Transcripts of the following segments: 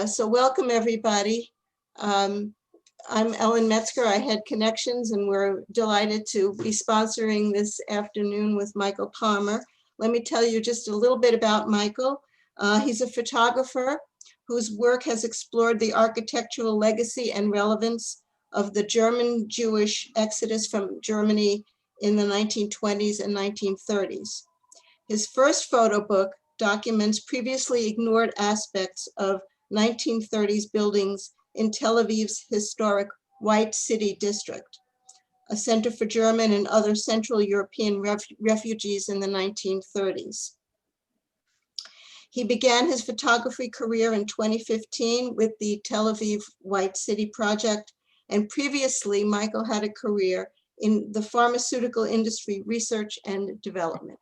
So welcome, everybody. I'm Ellen Metzger. I head Connections, and we're delighted to be sponsoring this afternoon with Michael Palmer. Let me tell you just a little bit about Michael. He's a photographer whose work has explored the architectural legacy and relevance of the German-Jewish exodus from Germany in the 1920s and 1930s. His first photo book documents previously ignored aspects of 1930s buildings in Tel Aviv's historic White City district, a center for German and other Central European refugees in the 1930s. He began his photography career in 2015 with the Tel Aviv White City project, and previously Michael had a career in the pharmaceutical industry research and development.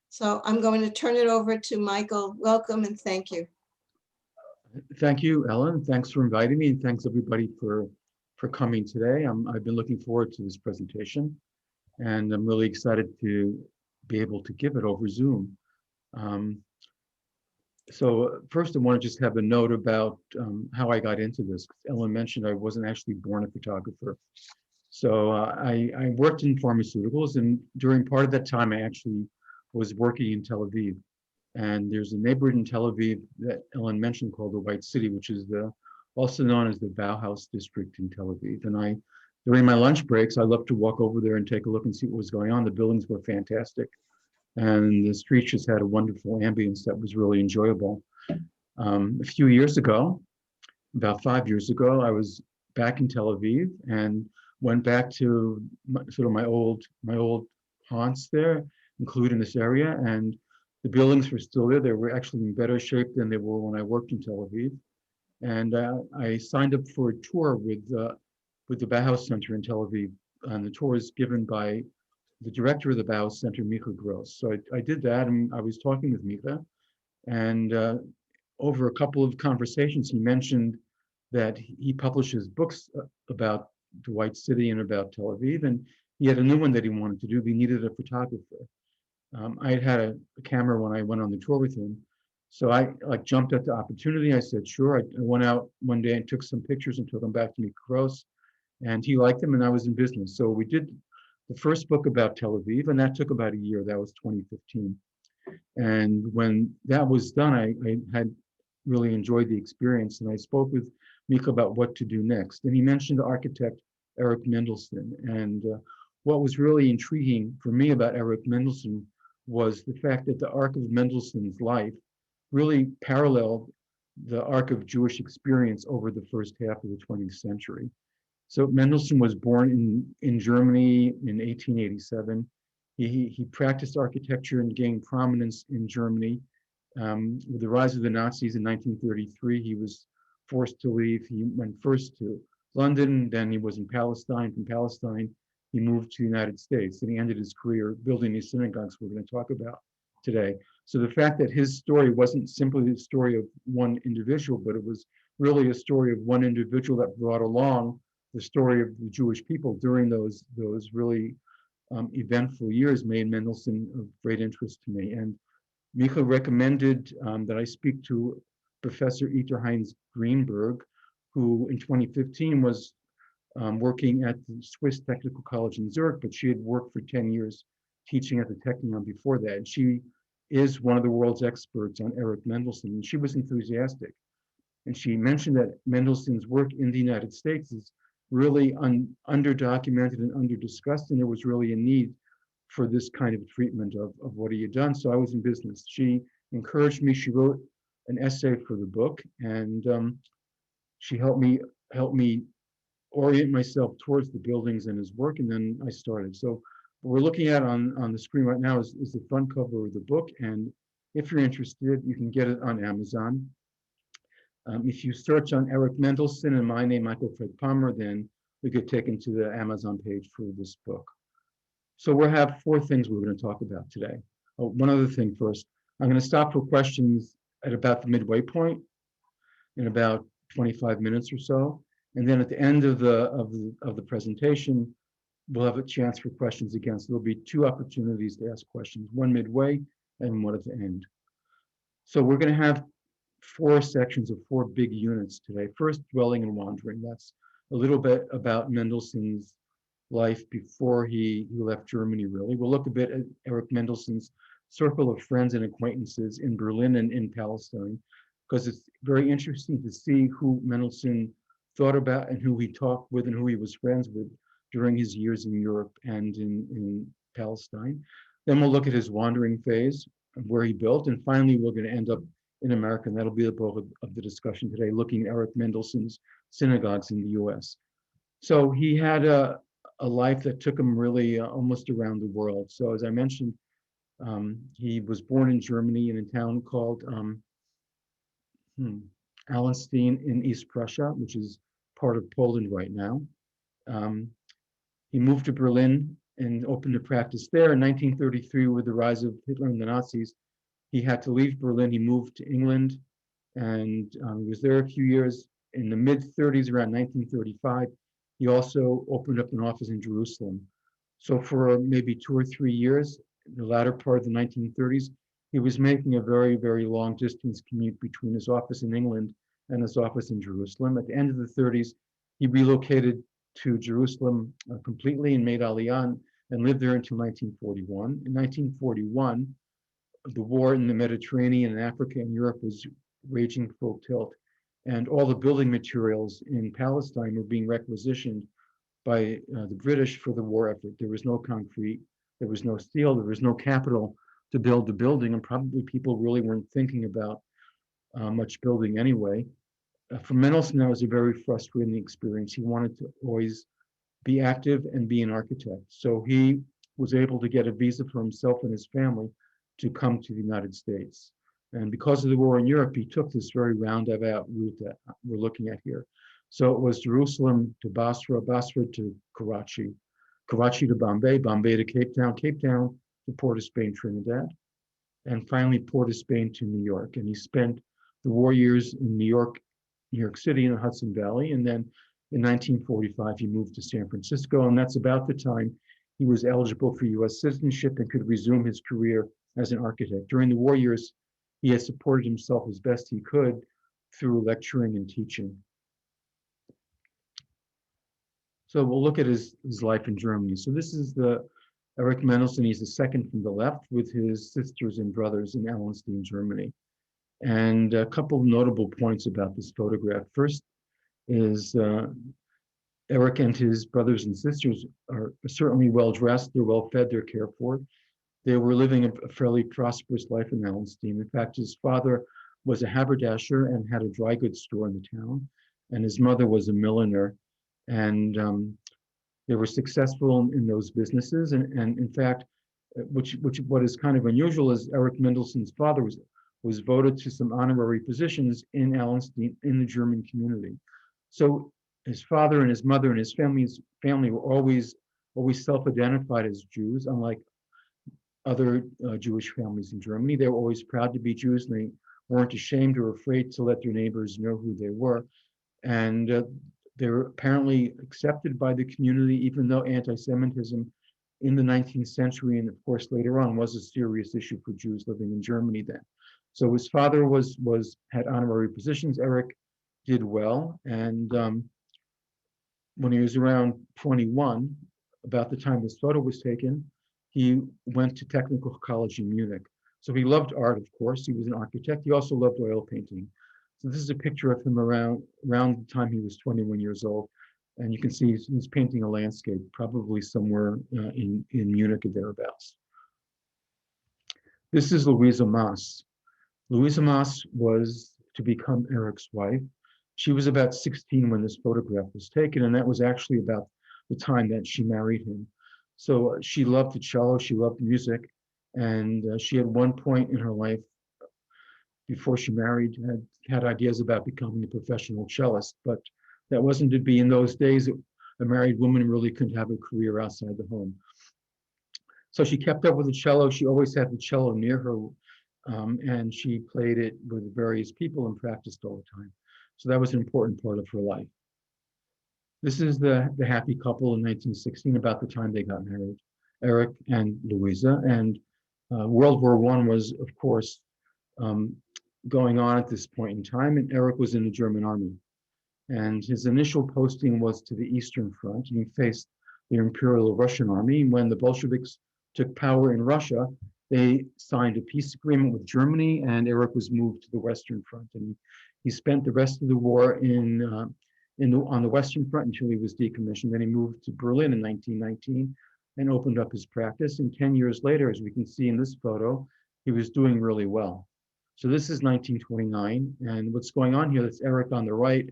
So I'm going to turn it over to Michael. Welcome and thank you. Thank you, Ellen. Thanks for inviting me, and thanks everybody for coming today. I've been looking forward to this presentation, and I'm really excited to be able to give it over Zoom. So first, I want to just have a note about how I got into this. Ellen mentioned I wasn't actually born a photographer. So I worked in pharmaceuticals, and during part of that time, I actually was working in Tel Aviv. And there's a neighborhood in Tel Aviv that Ellen mentioned called the White City, which is also known as the Bauhaus district in Tel Aviv. And during my lunch breaks, I loved to walk over there and take a look and see what was going on. The buildings were fantastic, and the streets just had a wonderful ambience that was really enjoyable. A few years ago, about 5 years ago, I was back in Tel Aviv and went back to my old haunts there, including this area, and the buildings were still there. They were actually in better shape than they were when I worked in Tel Aviv. And I signed up for a tour with the Bauhaus Center in Tel Aviv. And the tour is given by the director of the Bauhaus Center, Micha Gross. So I did that, and I was talking with Micha. And over a couple of conversations, he mentioned that he publishes books about the White City and about Tel Aviv. And he had a new one that he wanted to do. He needed a photographer. I had a camera when I went on the tour with him. So I jumped at the opportunity. I said, sure. I went out one day and took some pictures and took them back to Micha Gross, and he liked them, and I was in business. So we did the first book about Tel Aviv, and that took about a year. That was 2015. And when that was done, I had really enjoyed the experience, and I spoke with Micha about what to do next. And he mentioned the architect, Eric Mendelssohn. And what was really intriguing for me about Eric Mendelssohn was the fact that the arc of Mendelssohn's life really paralleled the arc of Jewish experience over the first half of the 20th century. So Mendelssohn was born in Germany in 1887. He practiced architecture and gained prominence in Germany. With the rise of the Nazis in 1933, he was forced to leave. He went first to London, then he was in Palestine. From Palestine, he moved to the United States, and he ended his career building these synagogues we're going to talk about today. So the fact that his story wasn't simply the story of one individual, but it was really a story of one individual that brought along the story of the Jewish people during those really eventful years, made Mendelssohn of great interest to me. And Micha recommended that I speak to Professor Iter Heinz Greenberg, who in 2015 was working at the Swiss Technical College in Zurich, but she had worked for 10 years teaching at the Technion before that. And she is one of the world's experts on Eric Mendelssohn, and she was enthusiastic. And she mentioned that Mendelssohn's work in the United States is really under-documented and under-discussed, and there was really a need for this kind of treatment of what he had done. So I was in business. She encouraged me. She wrote an essay for the book, and she helped me orient myself towards the buildings and his work, and then I started. So what we're looking at on the screen right now is the front cover of the book, and if you're interested, you can get it on Amazon. If you search on Eric Mendelssohn and my name, Michael Fred Palmer, then we get taken to the Amazon page for this book. So we'll have 4 things we're going to talk about today. Oh, one other thing first. I'm going to stop for questions at about the midway point in about 25 minutes or so. And then at the end of the presentation, we'll have a chance for questions again. So there'll be 2 opportunities to ask questions, one midway and one at the end. So we're going to have four sections of four big units today. First, dwelling and wandering. That's a little bit about Mendelssohn's life before he left Germany, really. We'll look a bit at Erich Mendelssohn's circle of friends and acquaintances in Berlin and in Palestine, because it's very interesting to see who Mendelssohn thought about and who he talked with and who he was friends with during his years in Europe and in Palestine. Then we'll look at his wandering phase, where he built, and finally we're going to end up in America, and that'll be the bulk of the discussion today, looking at Erich Mendelssohn's synagogues in the US. So he had a life that took him really almost around the world. So as I mentioned, he was born in Germany in a town called Allenstein in East Prussia, which is part of Poland right now. He moved to Berlin and opened a practice there. In 1933, with the rise of Hitler and the Nazis, he had to leave Berlin. He moved to England and he was there a few years. In the mid-30s, around 1935, he also opened up an office in Jerusalem. So for maybe 2 or 3 years, the latter part of the 1930s, he was making a very, very long distance commute between his office in England and his office in Jerusalem. At the end of the 30s, he relocated to Jerusalem completely and made Aliyah and lived there until 1941. In 1941, the war in the Mediterranean and Africa and Europe was raging full tilt. And all the building materials in Palestine were being requisitioned by the British for the war effort. There was no concrete, there was no steel, there was no capital to build the building, and probably people really weren't thinking about much building anyway. For Mendelssohn, that was a very frustrating experience. He wanted to always be active and be an architect. So he was able to get a visa for himself and his family to come to the United States. And because of the war in Europe, he took this very roundabout route that we're looking at here. So it was Jerusalem to Basra, Basra to Karachi, Karachi to Bombay, Bombay to Cape Town, Cape Town to Port of Spain, Trinidad, and finally Port of Spain to New York. And he spent the war years in New York City in the Hudson Valley. And then in 1945, he moved to San Francisco. And that's about the time he was eligible for US citizenship and could resume his career as an architect. During the war years, he had supported himself as best he could through lecturing and teaching. So we'll look at his life in Germany. So this is the Erich Mendelssohn. He's the second from the left with his sisters and brothers in Allenstein, Germany. And a couple of notable points about this photograph. First is Erich and his brothers and sisters are certainly well-dressed, they're well-fed, they're cared for. They were living a fairly prosperous life in Allenstein. In fact, his father was a haberdasher and had a dry goods store in the town, and his mother was a milliner. And they were successful in those businesses. And in fact, what is kind of unusual is Erich Mendelssohn's father was voted to some honorary positions in Allenstein in the German community. So his father and his mother and his family were always self-identified as Jews, unlike other Jewish families in Germany. They were always proud to be Jews, and they weren't ashamed or afraid to let their neighbors know who they were. And they were apparently accepted by the community, even though anti-Semitism in the 19th century, and of course later on, was a serious issue for Jews living in Germany then. So his father had honorary positions. Erich did well, and when he was around 21, about the time this photo was taken, he went to technical college in Munich. So he loved art, of course. He was an architect. He also loved oil painting. So this is a picture of him around the time he was 21 years old. And you can see he's painting a landscape, probably somewhere in Munich or thereabouts. This is Louisa Maas. Louisa Maas was to become Erich's wife. She was about 16 when this photograph was taken, and that was actually about the time that she married him. So she loved the cello, she loved music, and she at one point in her life, before she married, had ideas about becoming a professional cellist, but that wasn't to be. In those days. A married woman really couldn't have a career outside the home. So she kept up with the cello. She always had the cello near her, and she played it with various people and practiced all the time. So that was an important part of her life. This is the happy couple in 1916, about the time they got married, Erich and Louisa. And World War I was, of course, going on at this point in time, and Eric was in the German army. And his initial posting was to the Eastern Front, and he faced the Imperial Russian Army. When the Bolsheviks took power in Russia, they signed a peace agreement with Germany, and Eric was moved to the Western Front. And he spent the rest of the war on the Western Front until he was decommissioned. Then he moved to Berlin in 1919 and opened up his practice. And 10 years later, as we can see in this photo, he was doing really well. So this is 1929, and what's going on here, that's Eric on the right,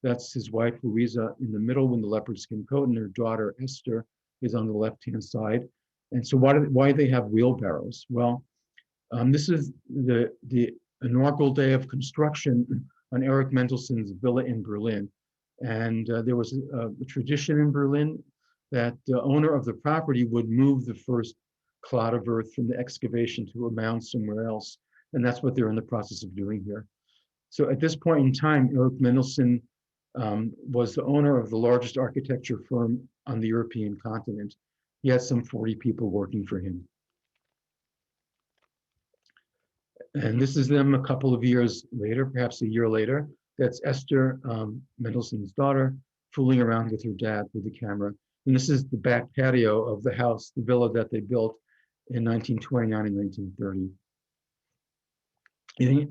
that's his wife, Louisa, in the middle in the leopard skin coat, and their daughter, Esther, is on the left-hand side. And so why do they have wheelbarrows? Well, this is the inaugural day of construction on Eric Mendelssohn's villa in Berlin. And there was a tradition in Berlin that the owner of the property would move the first clod of earth from the excavation to a mound somewhere else. And that's what they're in the process of doing here. So at this point in time, Eric Mendelssohn was the owner of the largest architecture firm on the European continent. He had some 40 people working for him. And this is them a couple of years later, perhaps a year later. That's Esther, Mendelssohn's daughter, fooling around with her dad with the camera. And this is the back patio of the house, the villa that they built in 1929 and 1930.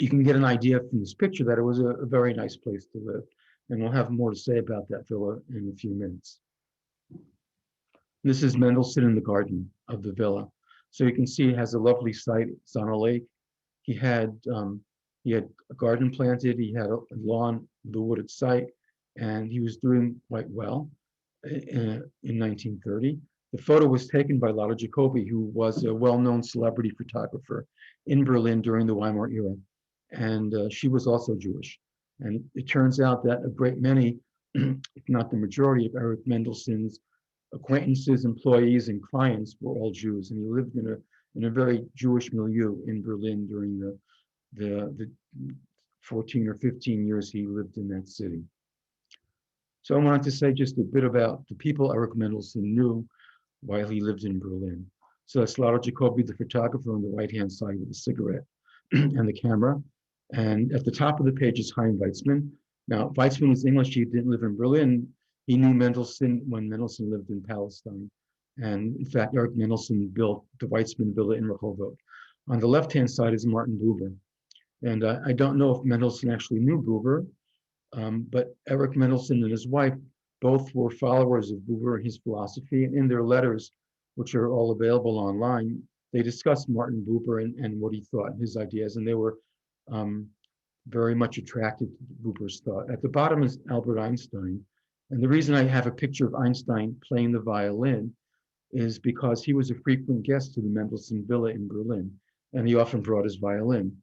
You can get an idea from this picture that it was a very nice place to live. And we'll have more to say about that villa in a few minutes. This is Mendelssohn in the garden of the villa. So you can see it has a lovely site. It's on a lake. He had a garden planted. He had a lawn, the wooded site, and he was doing quite well in 1930. The photo was taken by Lotte Jacobi, who was a well-known celebrity photographer in Berlin during the Weimar era. And she was also Jewish. And it turns out that a great many, if not the majority, of Eric Mendelssohn's acquaintances, employees, and clients were all Jews. And he lived in a very Jewish milieu in Berlin during the 14 or 15 years he lived in that city. So I wanted to say just a bit about the people Eric Mendelssohn knew while he lived in Berlin. So that's Lotte Jacobi, the photographer, on the right-hand side with a cigarette and the camera. And at the top of the page is Chaim Weizmann. Now, Weizmann was English. He didn't live in Berlin. He knew Mendelssohn when Mendelssohn lived in Palestine. And in fact, Eric Mendelssohn built the Weizmann Villa in Rehovot. On the left-hand side is Martin Buber. And I don't know if Mendelssohn actually knew Buber, but Eric Mendelssohn and his wife both were followers of Buber and his philosophy. And in their letters, which are all available online, they discussed Martin Buber and what he thought, his ideas, and they were very much attracted to Buber's thought. At the bottom is Albert Einstein. And the reason I have a picture of Einstein playing the violin is because he was a frequent guest to the Mendelssohn Villa in Berlin, and he often brought his violin.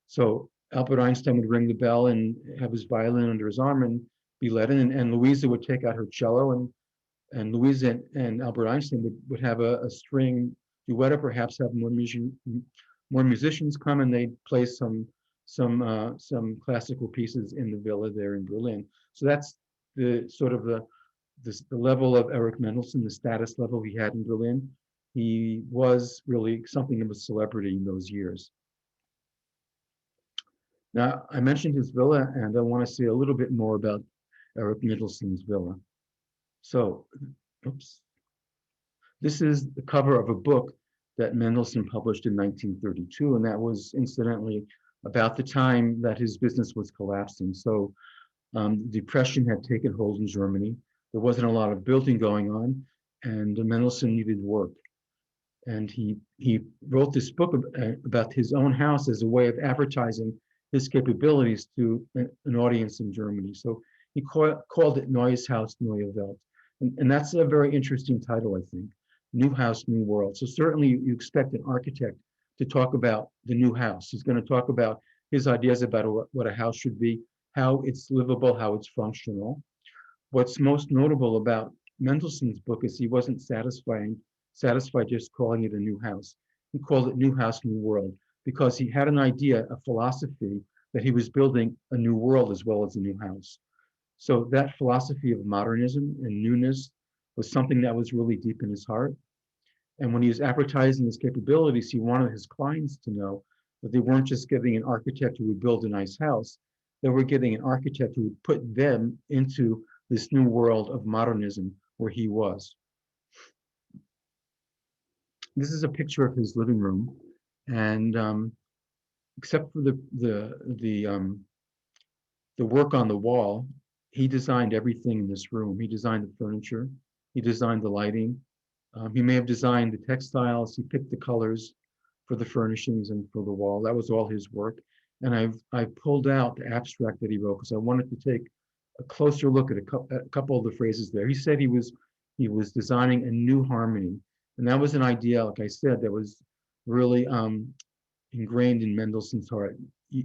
So Albert Einstein would ring the bell and have his violin under his arm and be let in, and Louisa would take out her cello, and Louisa and Albert Einstein would have a string duet, or perhaps have more musicians come, and they'd play some classical pieces in the villa there in Berlin. So that's the sort of the level of Eric Mendelssohn, the status level he had in Berlin. He was really something of a celebrity in those years. Now, I mentioned his villa, and I want to say a little bit more about Eric Mendelssohn's villa. So, oops. This is the cover of a book that Mendelssohn published in 1932, and that was incidentally about the time that his business was collapsing. So depression had taken hold in Germany. There wasn't a lot of building going on, and Mendelssohn needed work. And he wrote this book about his own house as a way of advertising his capabilities to an audience in Germany. So he called it Neues Haus, Neue Welt. And that's a very interesting title, I think. New House, New World. So certainly you expect an architect to talk about the new house. He's going to talk about his ideas about what a house should be, how it's livable, how it's functional. What's most notable about Mendelssohn's book is he wasn't satisfied just calling it a new house. He called it New House, New World, because he had an idea, a philosophy, that he was building a new world as well as a new house. So that philosophy of modernism and newness was something that was really deep in his heart. And when he was advertising his capabilities, he wanted his clients to know But they weren't just getting an architect who would build a nice house. They were getting an architect who would put them into this new world of modernism where he was. This is a picture of his living room, and except for the work on the wall, he designed everything in this room. He designed the furniture, he designed the lighting, he may have designed the textiles, he picked the colors for the furnishings and for the wall. That was all his work. And I've pulled out the abstract that he wrote because I wanted to take a closer look at a couple of the phrases there. He said he was designing a new harmony. And that was an idea, like I said, that was really ingrained in Mendelssohn's heart.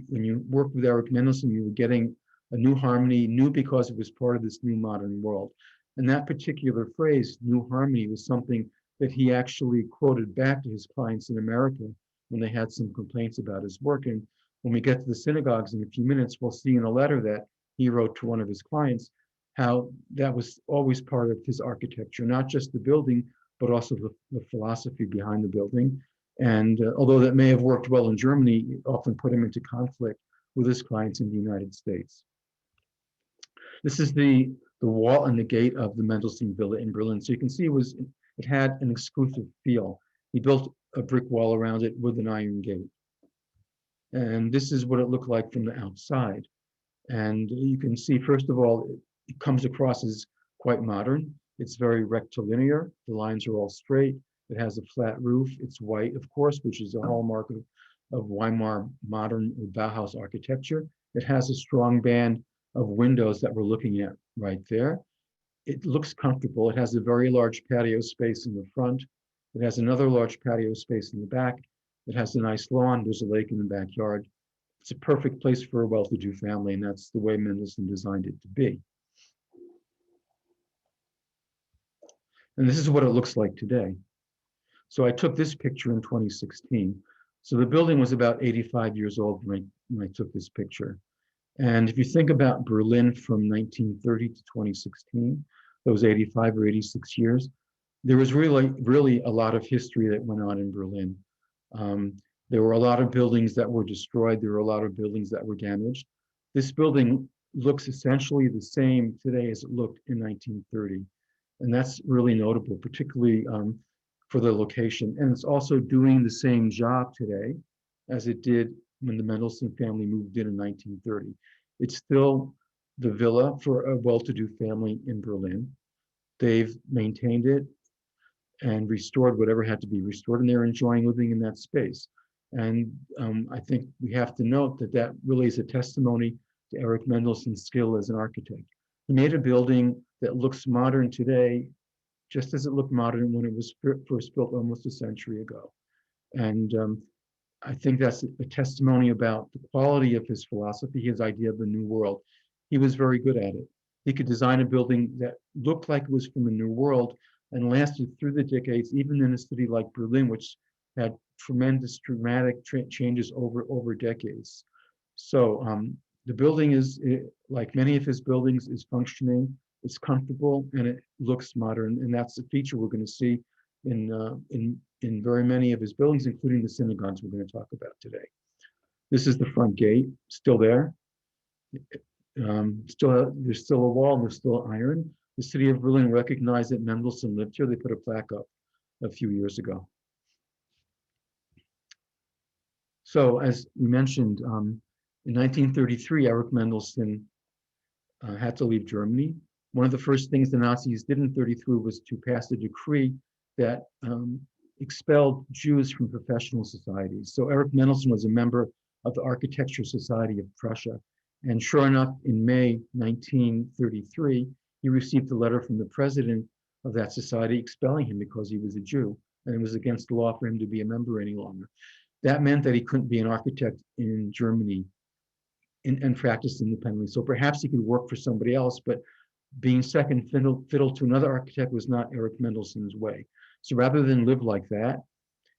When you worked with Eric Mendelssohn, you were getting a new harmony, new because it was part of this new modern world. And that particular phrase, new harmony, was something that he actually quoted back to his clients in America when they had some complaints about his work. And when we get to the synagogues in a few minutes, we'll see in a letter that he wrote to one of his clients how that was always part of his architecture, not just the building, but also the philosophy behind the building. And although that may have worked well in Germany, it often put him into conflict with his clients in the United States. This is the wall and the gate of the Mendelssohn Villa in Berlin. So you can see it had an exclusive feel. He built a brick wall around it with an iron gate. And this is what it looked like from the outside. And you can see, first of all, it comes across as quite modern. It's very rectilinear. The lines are all straight. It has a flat roof. It's white, of course, which is a hallmark of Weimar modern or Bauhaus architecture. It has a strong band of windows that we're looking at right there. It looks comfortable. It has a very large patio space in the front. It has another large patio space in the back. It has a nice lawn. There's a lake in the backyard. It's a perfect place for a well-to-do family, and that's the way Mendelssohn designed it to be. And this is what it looks like today. So I took this picture in 2016. So the building was about 85 years old when I took this picture. And if you think about Berlin from 1930 to 2016, those 85 or 86 years, there was really a lot of history that went on in Berlin. There were a lot of buildings that were destroyed. There were a lot of buildings that were damaged. This building looks essentially the same today as it looked in 1930. And that's really notable, particularly for the location. And it's also doing the same job today as it did when the Mendelssohn family moved in 1930. It's still the villa for a well-to-do family in Berlin. They've maintained it and restored whatever had to be restored, and they're enjoying living in that space. And I think we have to note that that really is a testimony to Eric Mendelssohn's skill as an architect. He made a building that looks modern today, just as it looked modern when it was first built almost a century ago. And I think that's a testimony about the quality of his philosophy, his idea of the new world. He was very good at it. He could design a building that looked like it was from a new world and lasted through the decades, even in a city like Berlin, which had tremendous dramatic changes over decades. So the building is, like many of his buildings, is functioning, it's comfortable, and it looks modern. And that's a feature we're going to see in very many of his buildings, including the synagogues we're going to talk about today. This is the front gate, still there. There's still a wall, there's still iron. The city of Berlin recognized that Mendelssohn lived here. They put a plaque up a few years ago. So as we mentioned, in 1933, Eric Mendelssohn had to leave Germany. One of the first things the Nazis did in 33 was to pass a decree that expelled Jews from professional societies. So Eric Mendelssohn was a member of the Architecture Society of Prussia. And sure enough, in May 1933, he received a letter from the president of that society expelling him because he was a Jew, and it was against the law for him to be a member any longer. That meant that he couldn't be an architect in Germany and practice independently. So perhaps he could work for somebody else, but being second fiddle to another architect was not Eric Mendelssohn's way. So rather than live like that,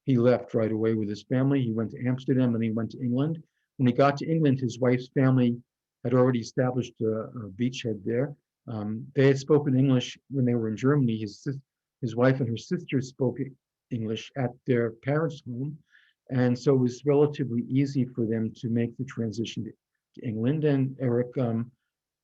he left right away with his family. He went to Amsterdam and he went to England. When he got to England, his wife's family had already established a beachhead there. They had spoken English when they were in Germany. His wife and her sister spoke English at their parents' home. And so it was relatively easy for them to make the transition to England. And Eric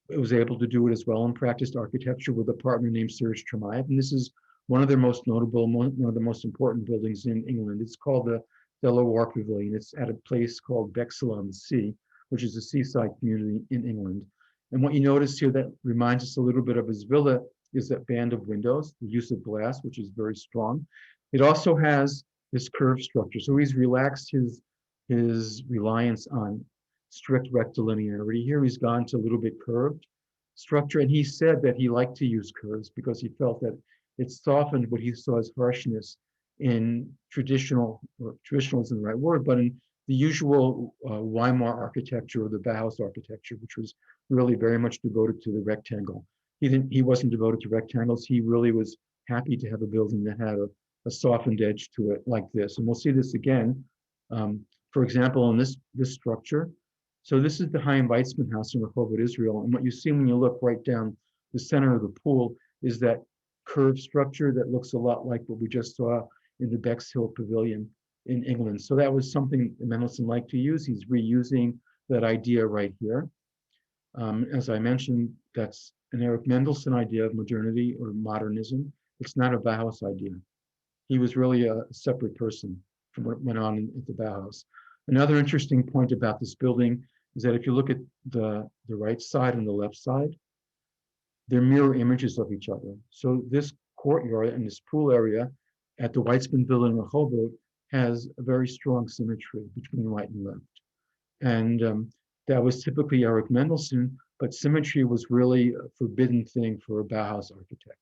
was able to do it as well and practiced architecture with a partner named Serge Tremaille. And this is one of their most notable, one of the most important buildings in England. It's called the Delaware Pavilion. It's at a place called Bexhill on the Sea, which is a seaside community in England. And what you notice here that reminds us a little bit of his villa is that band of windows, the use of glass, which is very strong. It also has this curved structure. So he's relaxed his reliance on strict rectilinearity. Here he's gone to a little bit curved structure. And he said that he liked to use curves because he felt that it softened what he saw as harshness in traditional isn't the right word, but in the usual Weimar architecture or the Bauhaus architecture, which was really very much devoted to the rectangle. He wasn't devoted to rectangles. He really was happy to have a building that had a softened edge to it like this. And we'll see this again, for example, in this structure. So this is the Chaim Weizmann house in Rehovot, Israel. And what you see when you look right down the center of the pool is that curved structure that looks a lot like what we just saw in the Bexhill Pavilion in England. So that was something Mendelssohn liked to use. He's reusing that idea right here. As I mentioned, that's an Eric Mendelsohn idea of modernity or modernism. It's not a Bauhaus idea. He was really a separate person from what went on at the Bauhaus. Another interesting point about this building is that if you look at the right side and the left side, they're mirror images of each other. So this courtyard and this pool area at the Weizmann Villa in Rehovot has a very strong symmetry between right and left. And that was typically Eric Mendelssohn, but symmetry was really a forbidden thing for a Bauhaus architect.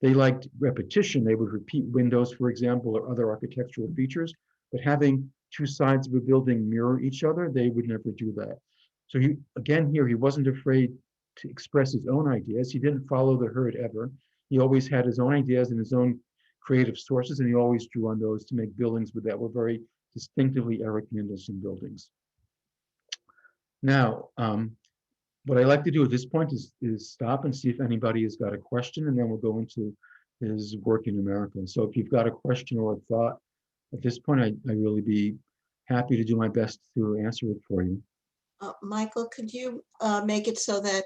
They liked repetition. They would repeat windows, for example, or other architectural features, but having two sides of a building mirror each other, they would never do that. So he wasn't afraid to express his own ideas. He didn't follow the herd ever. He always had his own ideas and his own creative sources, and he always drew on those to make buildings that were very distinctively Eric Mendelssohn buildings. Now, what I like to do at this point is stop and see if anybody has got a question, and then we'll go into his work in America. So if you've got a question or a thought at this point, I'd really be happy to do my best to answer it for you. Michael, could you make it so that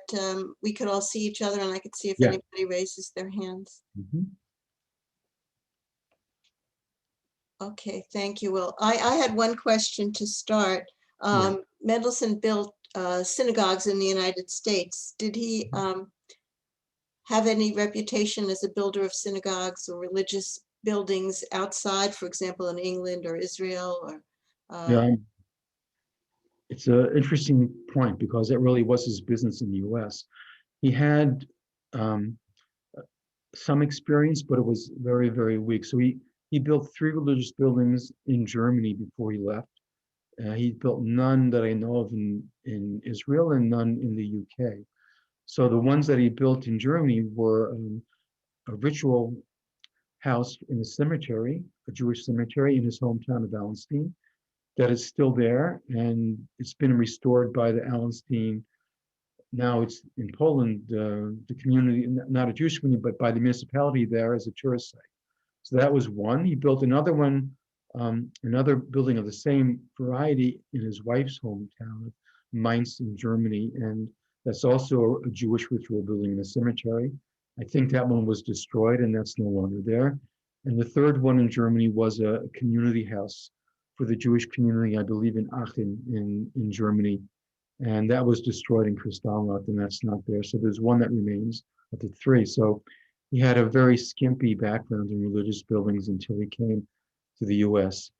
we could all see each other and I could see if Yeah. anybody raises their hands? Mhm. Okay, thank you. Well, I had one question to start. Yeah. Mendelssohn built synagogues in the United States. Did he have any reputation as a builder of synagogues or religious buildings outside, for example, in England or Israel? Or Yeah, it's an interesting point because it really was his business in the U.S. He had some experience, but it was very, very weak. So he built 3 religious buildings in Germany before he left. He built none that I know of in Israel and none in the UK. So the ones that he built in Germany were a ritual house in a cemetery, a Jewish cemetery in his hometown of Allenstein, that is still there, and it's been restored by the Allenstein. Now it's in Poland, the community, not a Jewish community, but by the municipality there as a tourist site. So that was one. He built another one, another building of the same variety in his wife's hometown, Mainz in Germany, and that's also a Jewish ritual building in a cemetery. I think that one was destroyed and that's no longer there. And the third one in Germany was a community house for the Jewish community, I believe in Aachen in Germany. And that was destroyed in Kristallnacht, and that's not there. So there's one that remains of the 3. So he had a very skimpy background in religious buildings until he came to the U.S.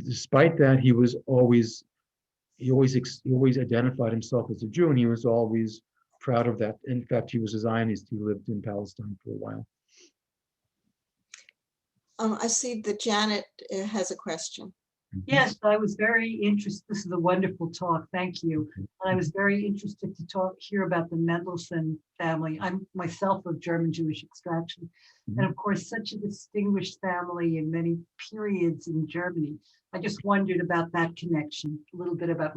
Despite that, he always identified himself as a Jew, and he was always proud of that. In fact, he was a Zionist. He lived in Palestine for a while. I see that Janet has a question. Yes, I was very interested. This is a wonderful talk. Thank you. And I was very interested to hear about the Mendelssohn family. I'm myself of German Jewish extraction. And of course, such a distinguished family in many periods in Germany. I just wondered about that connection, a little bit about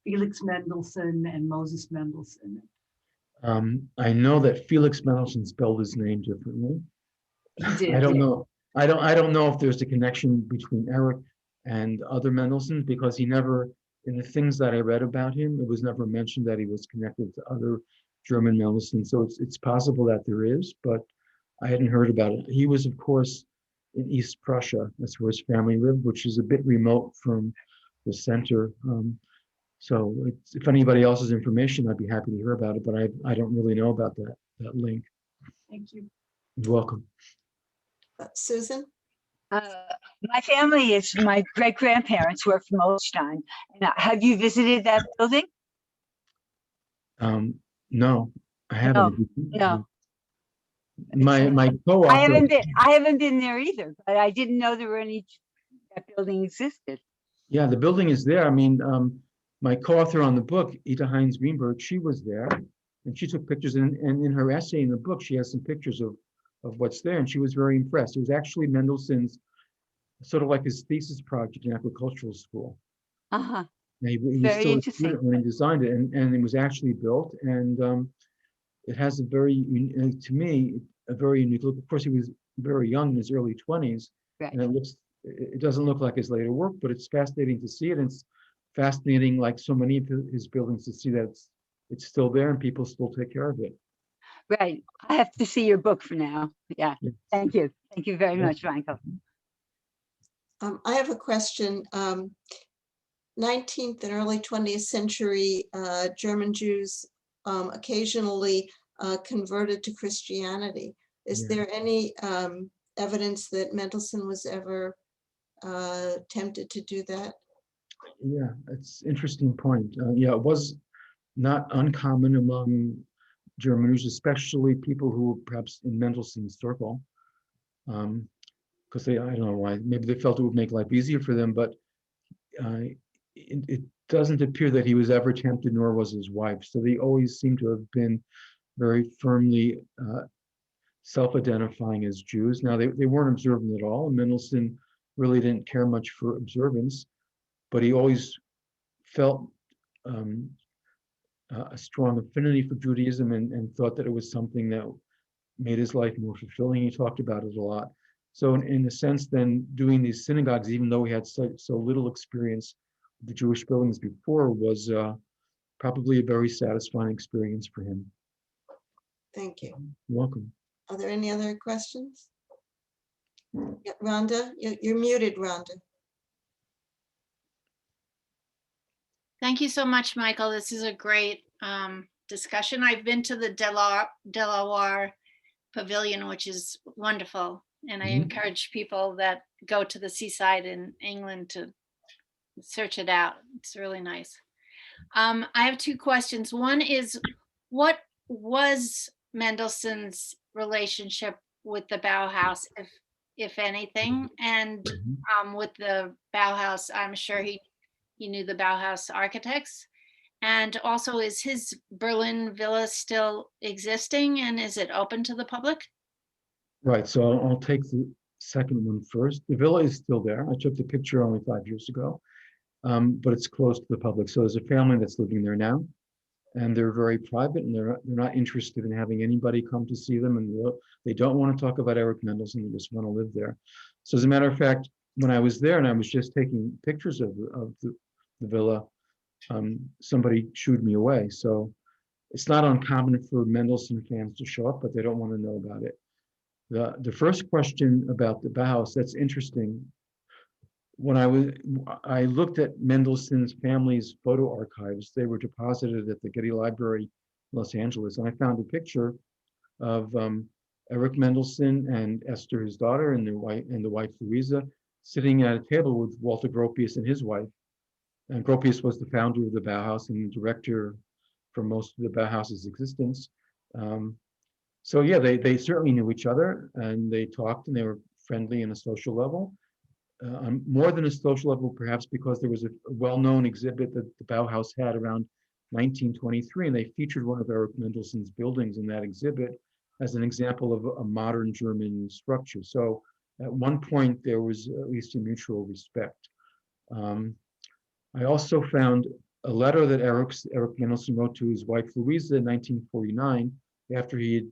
Felix Mendelssohn and Moses Mendelssohn. I know that Felix Mendelssohn spelled his name differently. He did, I don't yeah. know. I don't know if there's a connection between Eric and other Mendelssohns, because he never, in the things that I read about him, it was never mentioned that he was connected to other German Mendelssohns. So it's possible that there is, but I hadn't heard about it. He was, of course, in East Prussia. That's where his family lived, which is a bit remote from the center. So if anybody else has information, I'd be happy to hear about it, but I don't really know about that link. Thank you. You're welcome. Susan? My family is, my great-grandparents were from Holstein. And have you visited that building? No, I haven't. No. My co-author. I haven't been there either, but I didn't know there were any, that building existed. Yeah, the building is there. I mean, my co-author on the book, Ita Heinz Greenberg, she was there, and she took pictures. And in her essay in the book, she has some pictures of what's there, and she was very impressed. It was actually Mendelssohn's, sort of like his thesis project in agricultural school. Uh-huh. He was Very still a interesting. student when he designed it, and it was actually built, and it has a very, to me, a very unique look. Of course, he was very young, in his early 20s, Right. and it doesn't look like his later work, but it's fascinating to see it. And it's fascinating, like so many of his buildings, to see that it's still there and people still take care of it. Right. I have to see your book for now. Yeah. Yeah. Thank you. Thank you very Yeah. much, Michael. I have a question. 19th and early 20th century German Jews occasionally converted to Christianity. Is Yeah. there any evidence that Mendelssohn was ever tempted to do that? Yeah, it's an interesting point. Yeah, it was not uncommon among Germans, especially people who were perhaps in Mendelssohn's circle, because I don't know why, maybe they felt it would make life easier for them, but it doesn't appear that he was ever tempted, nor was his wife. So they always seem to have been very firmly self-identifying as Jews. Now, they weren't observant at all. Mendelssohn really didn't care much for observance, but he always felt a strong affinity for Judaism and thought that it was something that made his life more fulfilling. He talked about it a lot. So in a sense, then, doing these synagogues, even though he had so little experience with the Jewish buildings before, was probably a very satisfying experience for him. Thank you. You're welcome. Are there any other questions? Yeah, Rhonda, you're muted, Rhonda. Thank you so much, Michael. This is a great discussion. I've been to the Delaware Pavilion, which is wonderful. And I encourage people that go to the seaside in England to search it out. It's really nice. I have two questions. One is, what was Mendelssohn's relationship with the Bauhaus, if anything? And with the Bauhaus, I'm sure he knew the Bauhaus architects. And also, is his Berlin villa still existing, and is it open to the public? Right, so I'll take the second one first. The villa is still there. I took the picture only 5 years ago, but it's closed to the public. So there's a family that's living there now, and they're very private, and they're not interested in having anybody come to see them, and they don't want to talk about Erich Mendelssohn. They just want to live there. So as a matter of fact, when I was there and I was just taking pictures of the villa, somebody shooed me away. So it's not uncommon for Mendelssohn fans to show up, but they don't want to know about it. The first question about the Bauhaus, that's interesting. When I looked at Mendelssohn's family's photo archives, they were deposited at the Getty Library in Los Angeles, and I found a picture of Erich Mendelssohn and Esther, his daughter, and the wife Louisa, sitting at a table with Walter Gropius and his wife. And Gropius was the founder of the Bauhaus and the director for most of the Bauhaus's existence. So yeah, they certainly knew each other, and they talked, and they were friendly on a social level. More than a social level, perhaps, because there was a well-known exhibit that the Bauhaus had around 1923, and they featured one of Erich Mendelssohn's buildings in that exhibit as an example of a modern German structure. So at one point, there was at least a mutual respect. I also found a letter that Erich Mendelssohn wrote to his wife Louisa in 1949, after he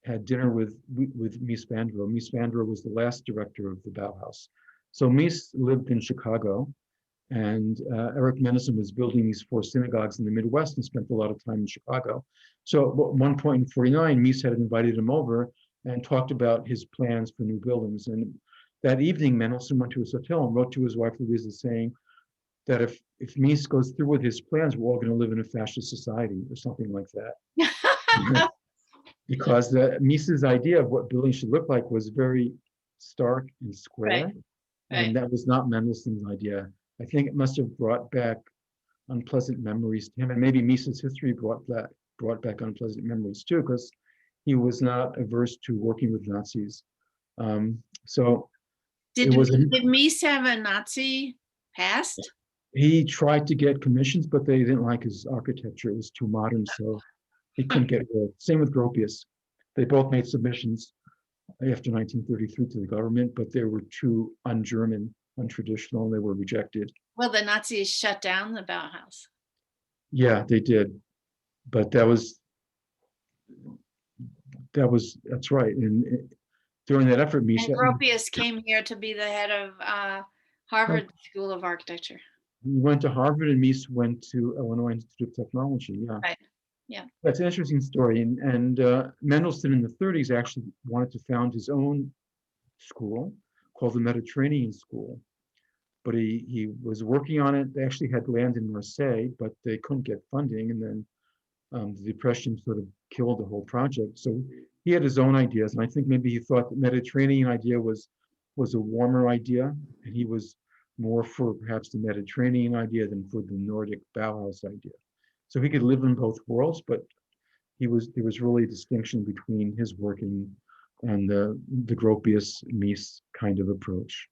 had dinner with Mies van der Rohe. Mies van der Rohe was the last director of the Bauhaus. So Mies lived in Chicago, and Eric Mendelssohn was building these 4 synagogues in the Midwest and spent a lot of time in Chicago. So at one point in 49, Mies had invited him over and talked about his plans for new buildings. And that evening, Mendelssohn went to his hotel and wrote to his wife, Louisa, saying that if Mies goes through with his plans, we're all going to live in a fascist society or something like that. Because Mies's idea of what buildings should look like was very stark and square. Right. And that was not Mendelssohn's idea. I think it must have brought back unpleasant memories to him. And maybe Mies's history brought back unpleasant memories too, because he was not averse to working with Nazis. So Did it was Mies have a Nazi past? he tried to get commissions, but they didn't like his architecture. It was too modern, so he couldn't get work. Same with Gropius. They both made submissions after 1933 to the government, but they were too un-German, untraditional, and they were rejected. Well, the Nazis shut down the Bauhaus. Yeah, they did. But that's right. And during that effort, And Mies, Gropius came here to be the head of Harvard School of Architecture. he went to Harvard and Mies went to Illinois Institute of Technology. Yeah. Right. Yeah. That's an interesting story. And Mendelssohn in the 30s actually wanted to found his own school called the Mediterranean School. But he was working on it. They actually had land in Marseille, but they couldn't get funding. And then the Depression sort of killed the whole project. So he had his own ideas. And I think maybe he thought the Mediterranean idea was a warmer idea. And he was more for perhaps the Mediterranean idea than for the Nordic Bauhaus idea. So he could live in both worlds, but there was really a distinction between his working and the Gropius Mies kind of approach.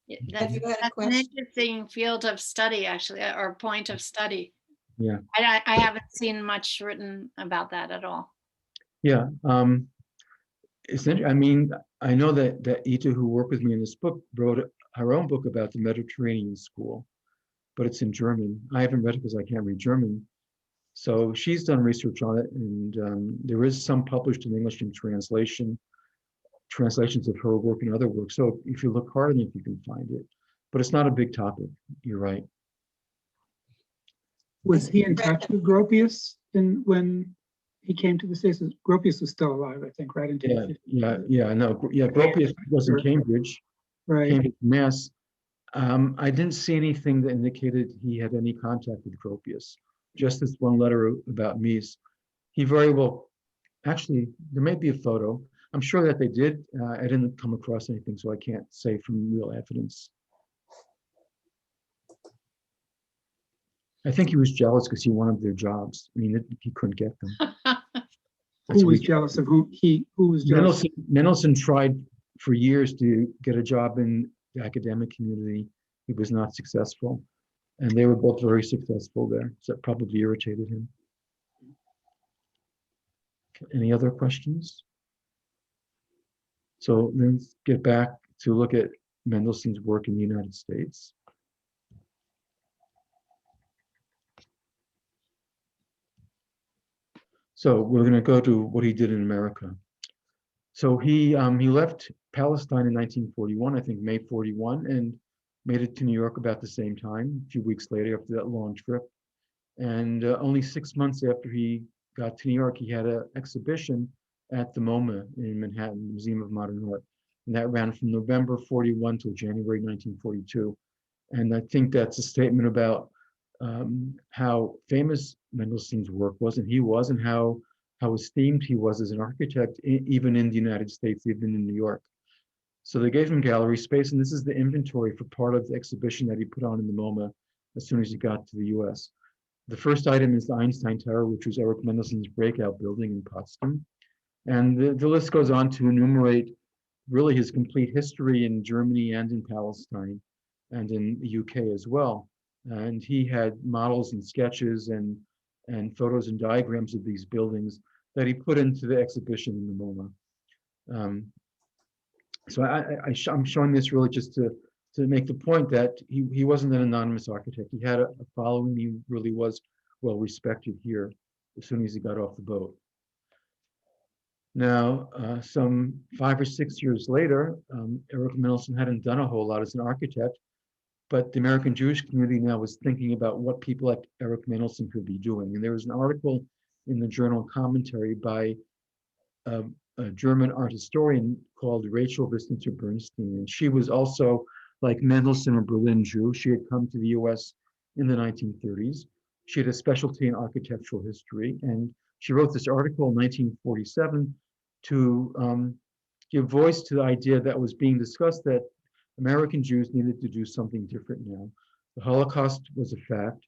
Have you had a That's an question? interesting field of study, actually, or point of study. Yeah. I haven't seen much written about that at all. Yeah. I mean, I know that Ita, who worked with me in this book, wrote her own book about the Mediterranean School, but it's in German. I haven't read it because I can't read German. So she's done research on it, and there is some published in English in translations of her work and other work. So if you look hard enough, you can find it. But it's not a big topic. You're right. Was he in touch with Gropius when he came to the States? Gropius was still alive, I think, right? Gropius was in Cambridge, Right. Cambridge, Mass. I didn't see anything that indicated he had any contact with Gropius. Just this one letter about Mies. He very well, actually, there may be a photo. I'm sure that they did. I didn't come across anything, so I can't say from real evidence. I think he was jealous because he wanted their jobs. I mean, he couldn't get them. Who was jealous of who? Who was jealous? Mendelssohn tried for years to get a job in the academic community. He was not successful. And they were both very successful there. So that probably irritated him. Any other questions? So let's get back to look at Mendelssohn's work in the United States. So we're going to go to what he did in America. So he left Palestine in 1941, I think May 41, and made it to New York about the same time, a few weeks later after that long trip. And only 6 months after he got to New York, he had an exhibition at the MoMA in Manhattan, Museum of Modern Art. And that ran from November 41 till January 1942. And I think that's a statement about how famous Mendelssohn's work was, and how esteemed he was as an architect, even in the United States, even in New York. So they gave him gallery space, and this is the inventory for part of the exhibition that he put on in the MoMA as soon as he got to the US. The first item is the Einstein Terror, which was Eric Mendelssohn's breakout building in Potsdam. And the list goes on to enumerate really his complete history in Germany and in Palestine and in the UK as well. And he had models and sketches and photos and diagrams of these buildings that he put into the exhibition in the MoMA. So I'm showing this really just to make the point that he wasn't an anonymous architect. He had a following. He really was well respected here as soon as he got off the boat. Now, some 5 or 6 years later, Eric Mendelssohn hadn't done a whole lot as an architect, but the American Jewish community now was thinking about what people like Eric Mendelssohn could be doing. And there was an article in the journal Commentary by a German art historian called Rachel Wisniewski Bernstein. And she was also, like Mendelssohn, a Berlin Jew. She had come to the US in the 1930s. She had a specialty in architectural history. And she wrote this article in 1947 to give voice to the idea that was being discussed that American Jews needed to do something different now. The Holocaust was a fact.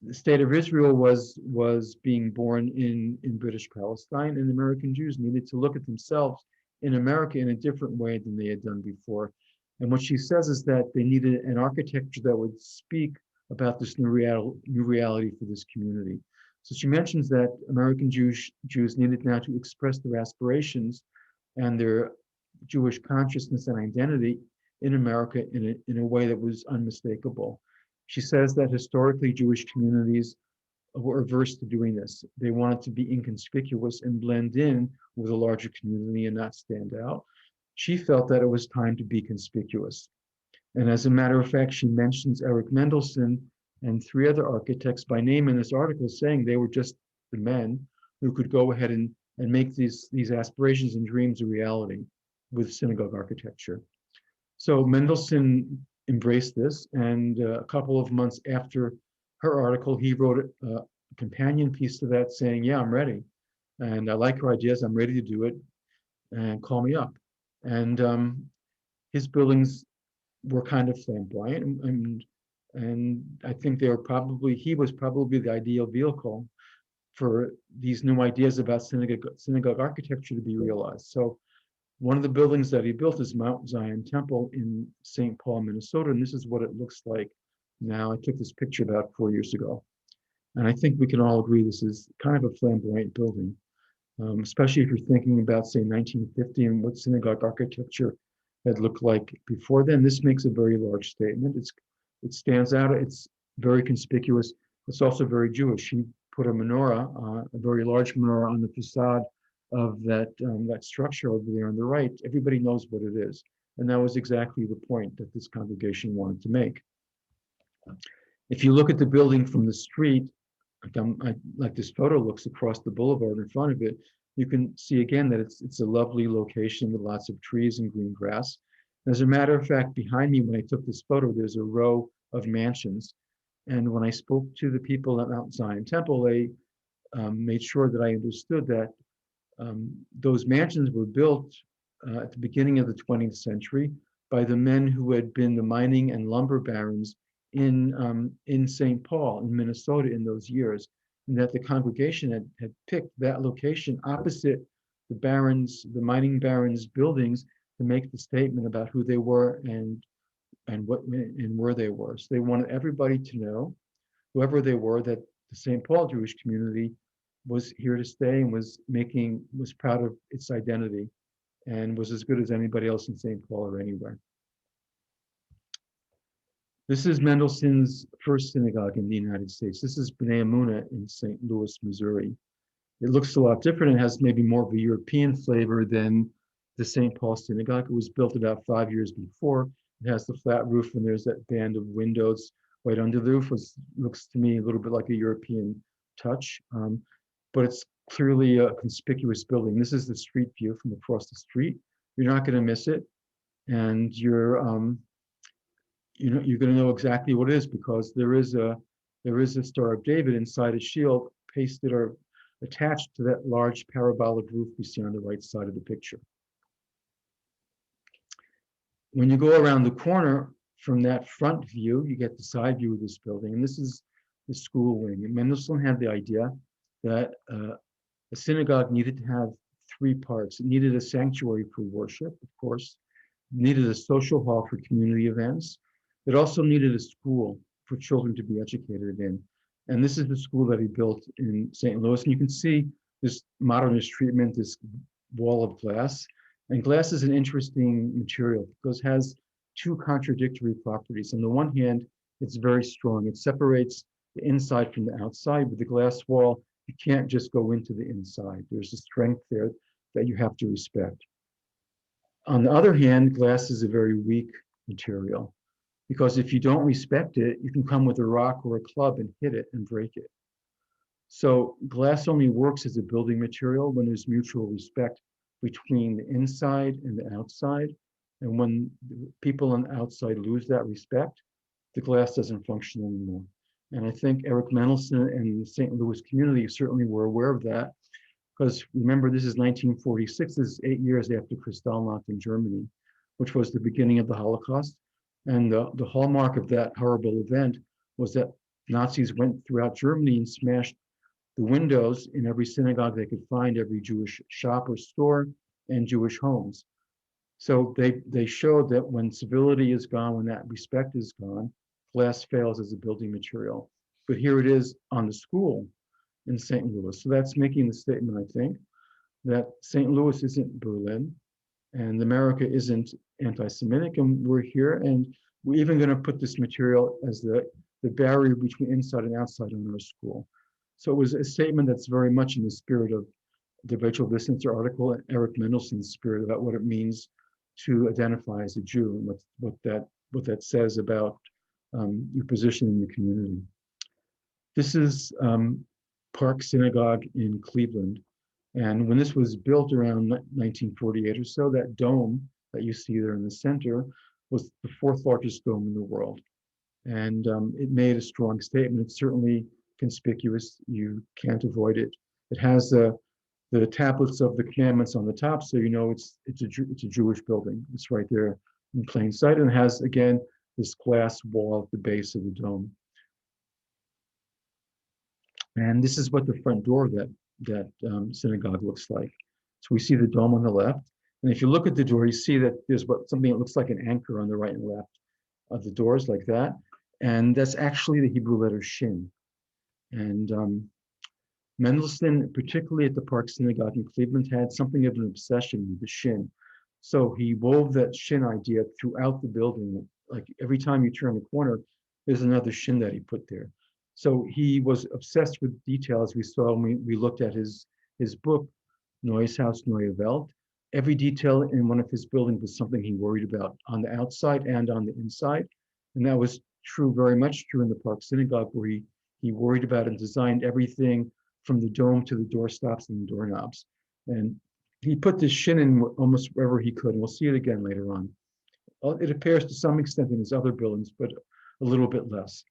The state of Israel was being born in British Palestine, and American Jews needed to look at themselves in America in a different way than they had done before. And what she says is that they needed an architecture that would speak about this new reality for this community. So she mentions that American Jews needed now to express their aspirations and their Jewish consciousness and identity in America in a way that was unmistakable. She says that historically Jewish communities were averse to doing this. They wanted to be inconspicuous and blend in with a larger community and not stand out. She felt that it was time to be conspicuous. And as a matter of fact, she mentions Eric Mendelssohn and 3 other architects by name in this article, saying they were just the men who could go ahead and make these aspirations and dreams a reality with synagogue architecture. So Mendelssohn embraced this, and a couple of months after her article, he wrote a companion piece to that saying, yeah, I'm ready. And I like her ideas, I'm ready to do it, and call me up. And his buildings were kind of flamboyant, and I think he was probably the ideal vehicle for these new ideas about synagogue architecture to be realized. So one of the buildings that he built is Mount Zion Temple in St. Paul, Minnesota, and this is what it looks like now. I took this picture about 4 years ago, and I think we can all agree this is kind of a flamboyant building, especially if you're thinking about, say, 1950 and what synagogue architecture had looked like before then. This makes a very large statement. It stands out. It's very conspicuous. It's also very Jewish. He put a menorah, a very large menorah, on the facade of that structure over there on the right. Everybody knows what it is. And that was exactly the point that this congregation wanted to make. If you look at the building from the street, like this photo looks across the boulevard in front of it, you can see again that it's a lovely location with lots of trees and green grass. As a matter of fact, behind me, when I took this photo, there's a row of mansions. And when I spoke to the people at Mount Zion Temple, they made sure that I understood that those mansions were built at the beginning of the 20th century by the men who had been the mining and lumber barons in St. Paul, in Minnesota, in those years, and that the congregation had picked that location opposite the mining barons' buildings to make the statement about who they were and where they were. So they wanted everybody to know, whoever they were, that the St. Paul Jewish community was here to stay and was proud of its identity and was as good as anybody else in St. Paul or anywhere. This is Mendelssohn's first synagogue in the United States. This is B'nai Emunah in St. Louis, Missouri. It looks a lot different. It has maybe more of a European flavor than the St. Paul Synagogue. It was built about 5 years before. It has the flat roof, and there's that band of windows right under the roof, which looks to me a little bit like a European touch. But it's clearly a conspicuous building. This is the street view from across the street. You're not going to miss it, and you're going to know exactly what it is, because there is a Star of David inside a shield pasted or attached to that large parabolic roof we see on the right side of the picture. When you go around the corner from that front view, you get the side view of this building, and this is the school wing. And Mendelssohn had the idea that a synagogue needed to have 3 parts. It needed a sanctuary for worship, of course, it needed a social hall for community events. It also needed a school for children to be educated in. And this is the school that he built in St. Louis. And you can see this modernist treatment, this wall of glass. And glass is an interesting material because it has 2 contradictory properties. On the one hand, it's very strong. It separates the inside from the outside. With the glass wall, You can't just go into the inside. There's a strength there that you have to respect. On the other hand, glass is a very weak material, because if you don't respect it, you can come with a rock or a club and hit it and break it. So glass only works as a building material when there's mutual respect between the inside and the outside. And when people on the outside lose that respect, the glass doesn't function anymore. And I think Eric Mendelsohn and the St. Louis community certainly were aware of that, because remember, this is 1946, this is 8 years after Kristallnacht in Germany, which was the beginning of the Holocaust. And the hallmark of that horrible event was that Nazis went throughout Germany and smashed the windows in every synagogue they could find, every Jewish shop or store, and Jewish homes. So they showed that when civility is gone, when that respect is gone, glass fails as a building material. But here it is on the school in St. Louis. So that's making the statement, I think, that St. Louis isn't Berlin and America isn't anti-Semitic, and we're here, and we're even going to put this material as the barrier between inside and outside in our school. So it was a statement that's very much in the spirit of the Rachel Vissenser article and Eric Mendelssohn's spirit about what it means to identify as a Jew and what that says about your position in the community. This is Park Synagogue in Cleveland. And when this was built around 1948 or so, that dome that you see there in the center was the fourth largest dome in the world. And it made a strong statement. It's certainly conspicuous. You can't avoid it. It has the tablets of the commandments on the top, so you know it's a Jewish building. It's right there in plain sight, and it has, again, this glass wall at the base of the dome. And this is what the front door of that synagogue looks like. So we see the dome on the left, and if you look at the door, you see that there's something that looks like an anchor on the right and left of the doors, like that, and that's actually the Hebrew letter Shin. And Mendelssohn, particularly at the Park Synagogue in Cleveland, had something of an obsession with the Shin. So he wove that Shin idea throughout the building. Like every time you turn the corner, there's another Shin that he put there. So he was obsessed with detail, as we saw when we looked at his book, Neues Haus, Neue Welt. Every detail in one of his buildings was something he worried about on the outside and on the inside. And that was true, very much true in the Park Synagogue, where he worried about and designed everything from the dome to the doorstops and the doorknobs. And he put this Shin in almost wherever he could, and we'll see it again later on. It appears to some extent in his other buildings, but a little bit less.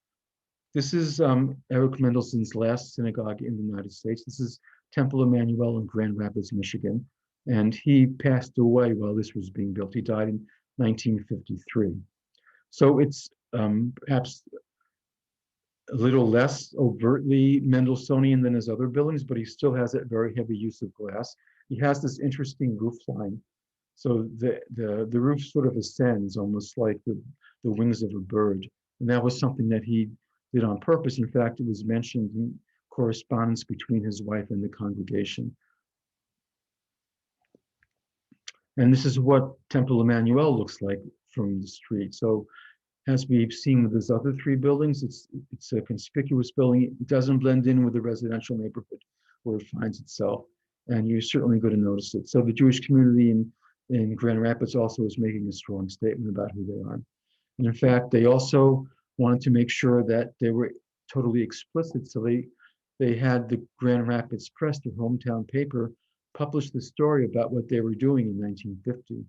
This is Eric Mendelssohn's last synagogue in the United States. This is Temple Emmanuel in Grand Rapids, Michigan. And he passed away while this was being built. He died in 1953. So it's perhaps a little less overtly Mendelssohnian than his other buildings, but he still has that very heavy use of glass. He has this interesting roof line. So the roof sort of ascends almost like the wings of a bird. And that was something that he did on purpose. In fact, it was mentioned in correspondence between his wife and the congregation. And this is what Temple Emmanuel looks like from the street. So as we've seen with his other three buildings, it's a conspicuous building. It doesn't blend in with the residential neighborhood where it finds itself. And you're certainly going to notice it. So the Jewish community in Grand Rapids also is making a strong statement about who they are. And in fact, they also wanted to make sure that they were totally explicit. So they had the Grand Rapids Press, their hometown paper, publish the story about what they were doing in 1950.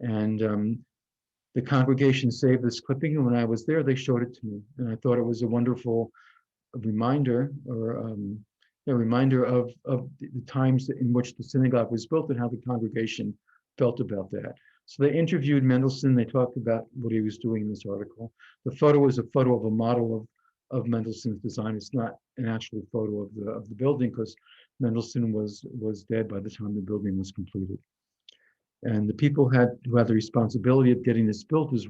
And the congregation saved this clipping, and when I was there, they showed it to me. And I thought it was a wonderful reminder, or a reminder of the times in which the synagogue was built and how the congregation felt about that. So they interviewed Mendelssohn. They talked about what he was doing in this article. The photo is a photo of a model of Mendelssohn's design. It's not an actual photo of the building, because Mendelssohn was dead by the time the building was completed. And the people who had the responsibility of getting this built is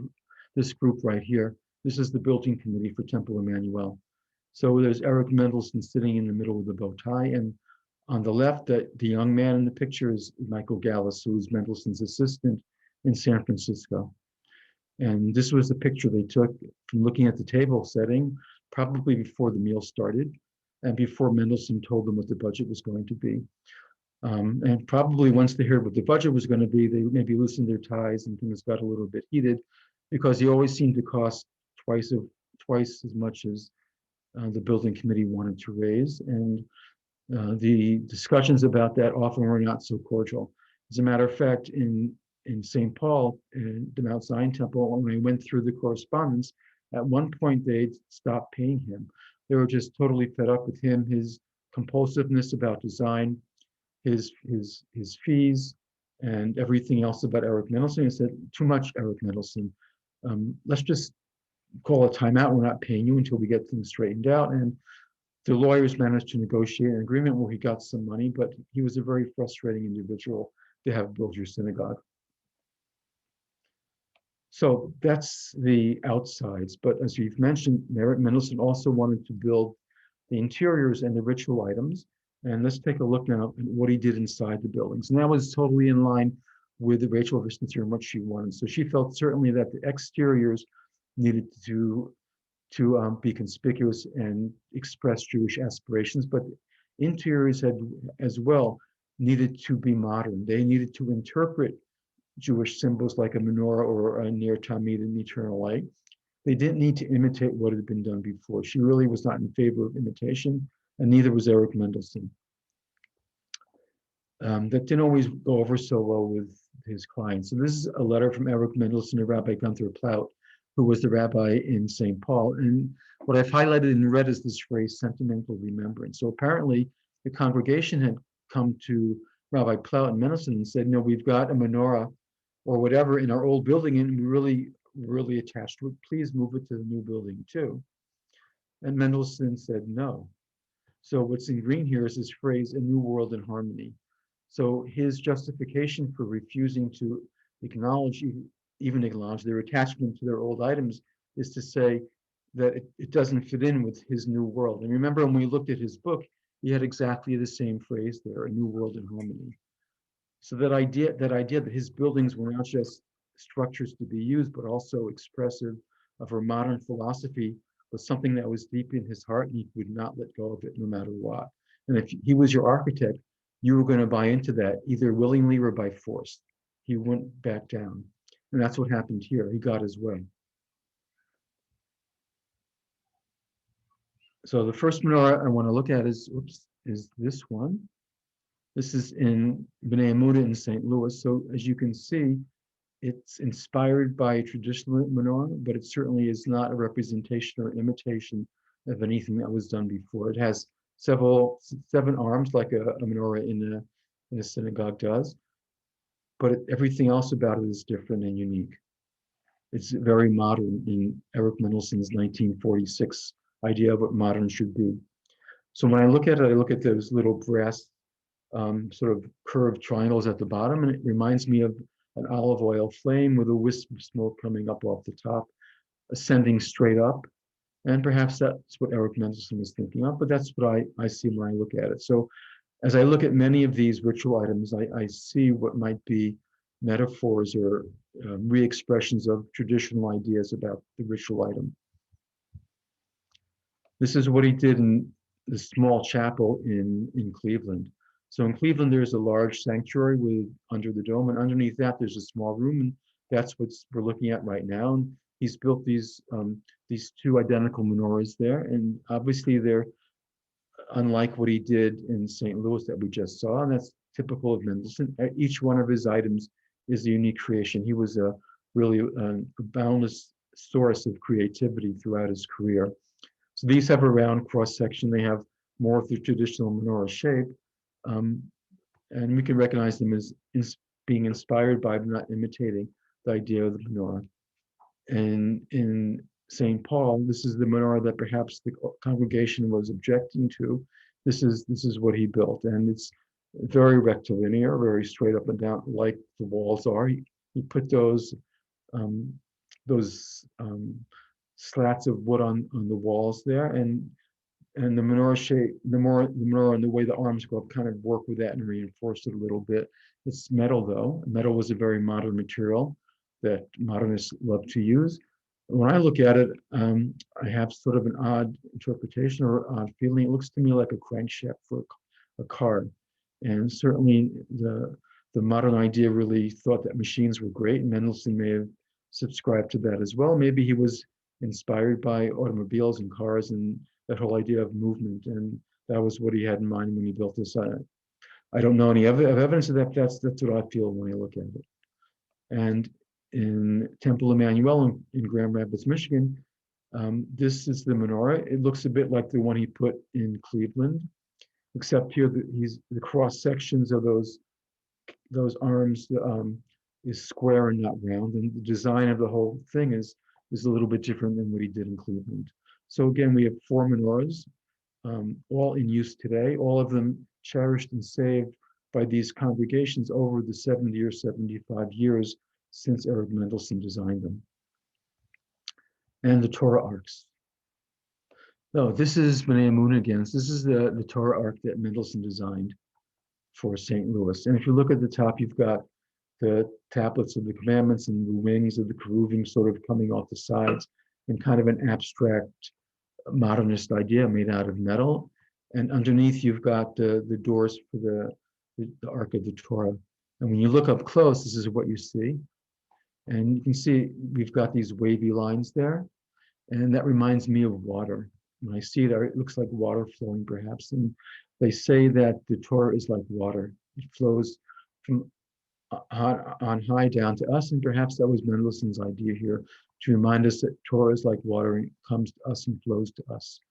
this group right here. This is the building committee for Temple Emmanuel. So there's Eric Mendelssohn sitting in the middle of the bow tie, and on the left, the young man in the picture is Michael Gallus, who is Mendelssohn's assistant in San Francisco. And this was the picture they took from looking at the table setting, probably before the meal started. and before Mendelssohn told them what the budget was going to be. And probably once they heard what the budget was going to be, they maybe loosened their ties and things got a little bit heated, because he always seemed to cost twice as much as the building committee wanted to raise. And the discussions about that often were not so cordial. As a matter of fact, in St. Paul, in the Mount Zion Temple, when I went through the correspondence, at one point they'd stopped paying him. They were just totally fed up with him, his compulsiveness about design, his fees, and everything else about Eric Mendelsohn. He said, too much, Eric Mendelsohn. Let's just call a timeout. We're not paying you until we get things straightened out. And the lawyers managed to negotiate an agreement where he got some money, but he was a very frustrating individual to have build your synagogue. So that's the outsides. But as you've mentioned, Eric Mendelsohn also wanted to build the interiors and the ritual items. And let's take a look now at what he did inside the buildings. And that was totally in line with Rachel Vischnitzer and what she wanted. So she felt certainly that the exteriors needed to be conspicuous and express Jewish aspirations, but interiors had as well needed to be modern. They needed to interpret Jewish symbols like a menorah or a Ner Tamid, an eternal light. They didn't need to imitate what had been done before. She really was not in favor of imitation, and neither was Eric Mendelsohn. That didn't always go over so well with his clients. So this is a letter from Eric Mendelsohn to Rabbi Gunther Plaut, who was the rabbi in St. Paul. And what I've highlighted in red is this phrase, sentimental remembrance. So apparently the congregation had come to Rabbi Plaut and Mendelssohn and said, no, we've got a menorah or whatever in our old building and we really attached to it. Please move it to the new building too. And Mendelssohn said no. So what's in green here is this phrase, a new world in harmony. So his justification for refusing to even acknowledge their attachment to their old items is to say that it doesn't fit in with his new world. And remember, when we looked at his book, he had exactly the same phrase there, a new world in harmony. So that idea that his buildings were not just structures to be used, but also expressive of a modern philosophy was something that was deep in his heart, and he would not let go of it no matter what. And if he was your architect, you were going to buy into that either willingly or by force. He wouldn't back down. And that's what happened here. He got his way. So the first menorah I want to look at is this one. This is in Bnei Yehuda in St. Louis. So as you can see, it's inspired by a traditional menorah, but it certainly is not a representation or imitation of anything that was done before. It has seven arms like a menorah in a synagogue does, but everything else about it is different and unique. It's very modern in Eric Mendelssohn's 1946 idea of what modern should be. So when I look at it, I look at those little brass sort of curved triangles at the bottom, and it reminds me of an olive oil flame with a wisp of smoke coming up off the top, ascending straight up. And perhaps that's what Eric Mendelssohn was thinking of, but that's what I see when I look at it. So as I look at many of these ritual items, I see what might be metaphors or re-expressions of traditional ideas about the ritual item. This is what he did in the small chapel in Cleveland. So in Cleveland, there's a large sanctuary under the dome, and underneath that, there's a small room, and that's what we're looking at right now. And he's built these two identical menorahs there, and obviously they're unlike what he did in St. Louis that we just saw, and that's typical of Mendelssohn. Each one of his items is a unique creation. He was really a boundless source of creativity throughout his career. So these have a round cross section. They have more of the traditional menorah shape, and we can recognize them as being inspired by, but not imitating, the idea of the menorah. And in St. Paul, this is the menorah that perhaps the congregation was objecting to. This is what he built, and it's very rectilinear, very straight up and down, like the walls are. He put those slats of wood on the walls there, and the menorah shape, the menorah and the way the arms go up kind of work with that and reinforce it a little bit. It's metal though. Metal was a very modern material that modernists love to use. When I look at it, I have sort of an odd interpretation or odd feeling. It looks to me like a crankshaft for a car. And certainly the modern idea really thought that machines were great, and Mendelssohn may have subscribed to that as well. Maybe he was inspired by automobiles and cars and that whole idea of movement, and that was what he had in mind when he built this. I don't know any evidence of that. That's what I feel when I look at it. And in Temple Emmanuel in Grand Rapids, Michigan, this is the menorah. It looks a bit like the one he put in Cleveland, except here the cross sections of those arms is square and not round, and the design of the whole thing is a little bit different than what he did in Cleveland. So again, we have 4 menorahs, all in use today, all of them cherished and saved by these congregations over the 70 or 75 years since Eric Mendelssohn designed them. And the Torah Arcs. No, this is B'nai Emunah again. This is the Torah Arc that Mendelssohn designed for St. Louis. And if you look at the top, you've got the tablets of the commandments and the wings of the cherubim sort of coming off the sides, and kind of an abstract modernist idea made out of metal. And underneath, you've got the doors for the Ark of the Torah. And when you look up close, this is what you see. And you can see we've got these wavy lines there. And that reminds me of water. When I see it, it looks like water flowing perhaps. And they say that the Torah is like water. It flows from on high down to us. And perhaps that was Mendelssohn's idea here, to remind us that Torah is like water and it comes to us and flows to us.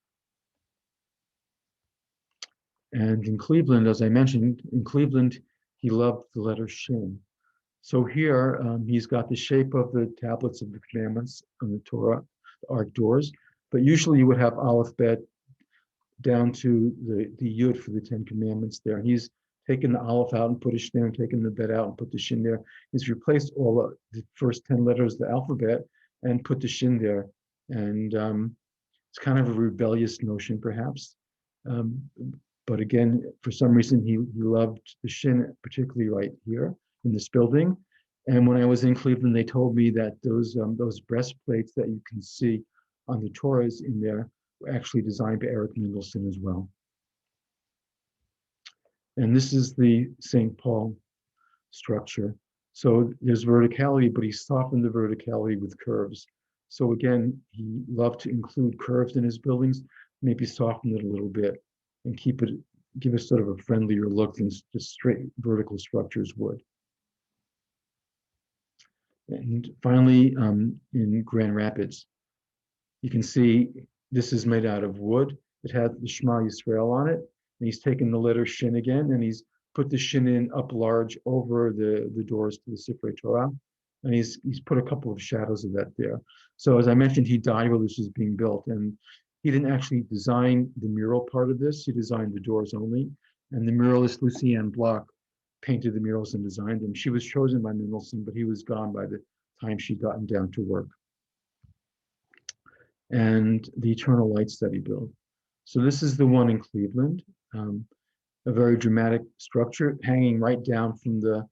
And in Cleveland, as I mentioned, in Cleveland, he loved the letter Shin. So here, he's got the shape of the tablets of the commandments on the Torah, the Ark doors, but usually you would have Aleph Bet down to the Yud for the 10 commandments there. He's taken the Aleph out and put a Shin, and taken the Bet out and put the Shin there. He's replaced all the first 10 letters of the alphabet and put the Shin there. And it's kind of a rebellious notion, perhaps. But again, for some reason, he loved the Shin, particularly right here in this building. And when I was in Cleveland, they told me that those breastplates that you can see on the Torahs in there were actually designed by Eric Mendelssohn as well. And this is the St. Paul structure. So there's verticality, but he softened the verticality with curves. So again, he loved to include curves in his buildings, maybe soften it a little bit and give us sort of a friendlier look than just straight vertical structures would. And finally, in Grand Rapids, you can see this is made out of wood. It had the Shema Yisrael on it, and he's taken the letter Shin again, and he's put the Shin in up large over the doors to the Sifrei Torah, and he's put a couple of shadows of that there. So as I mentioned, he died while this was being built, and he didn't actually design the mural part of this. He designed the doors only, and the muralist Lucienne Bloch painted the murals and designed them. She was chosen by Mendelssohn, but he was gone by the time she'd gotten down to work. And the Eternal Lights that he built. So this is the one in Cleveland, a very dramatic structure hanging right down from the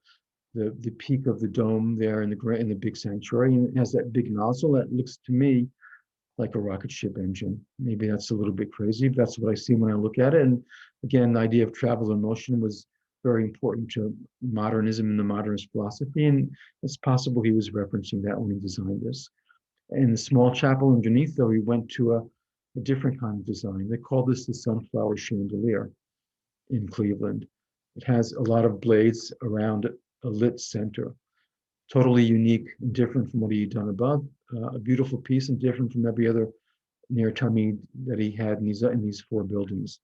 peak of the dome there in the big sanctuary, and it has that big nozzle that looks to me like a rocket ship engine. Maybe that's a little bit crazy, but that's what I see when I look at it. And again, the idea of travel and motion was very important to modernism and the modernist philosophy, and it's possible he was referencing that when he designed this. In the small chapel underneath, though, he went to a different kind of design. They call this the sunflower chandelier in Cleveland. It has a lot of blades around a lit center. Totally unique and different from what he'd done above. A beautiful piece and different from every other near tamid that he had in these 4 buildings.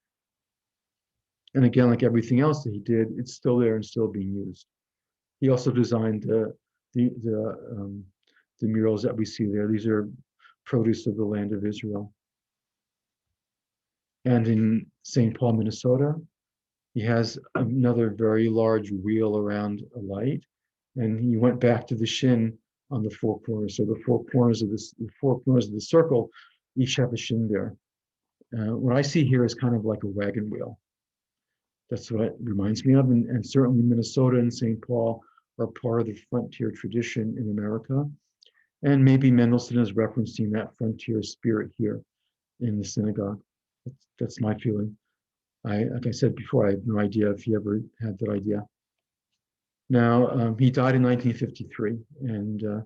And again, like everything else that he did, it's still there and still being used. He also designed the murals that we see there. These are produce of the land of Israel. And in St. Paul, Minnesota, he has another very large wheel around a light. And he went back to the Shin on the 4 corners. So the 4 corners of the circle each have a Shin there. What I see here is kind of like a wagon wheel. That's what it reminds me of. And certainly Minnesota and St. Paul are part of the frontier tradition in America. And maybe Mendelssohn is referencing that frontier spirit here in the synagogue. That's my feeling. Like I said before, I have no idea if he ever had that idea. Now, he died in 1953, and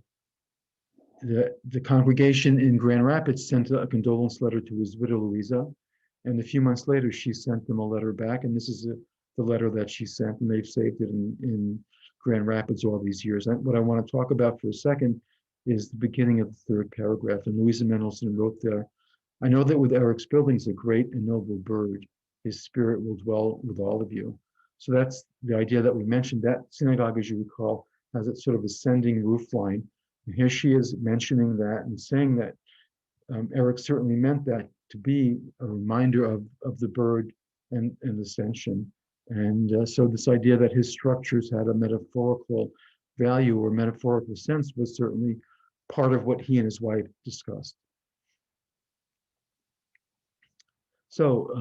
the congregation in Grand Rapids sent a condolence letter to his widow, Louisa, and a few months later, she sent them a letter back, and this is the letter that she sent, and they've saved it in Grand Rapids all these years. And what I want to talk about for a second is the beginning of the third paragraph, and Louisa Mendelssohn wrote there, "I know that with Eric's buildings, a great and noble bird, his spirit will dwell with all of you." So that's the idea that we mentioned. That synagogue, as you recall, has a sort of ascending roof line. And here she is mentioning that and saying that Eric certainly meant that to be a reminder of the bird and ascension. And so this idea that his structures had a metaphorical value or metaphorical sense was certainly part of what he and his wife discussed. So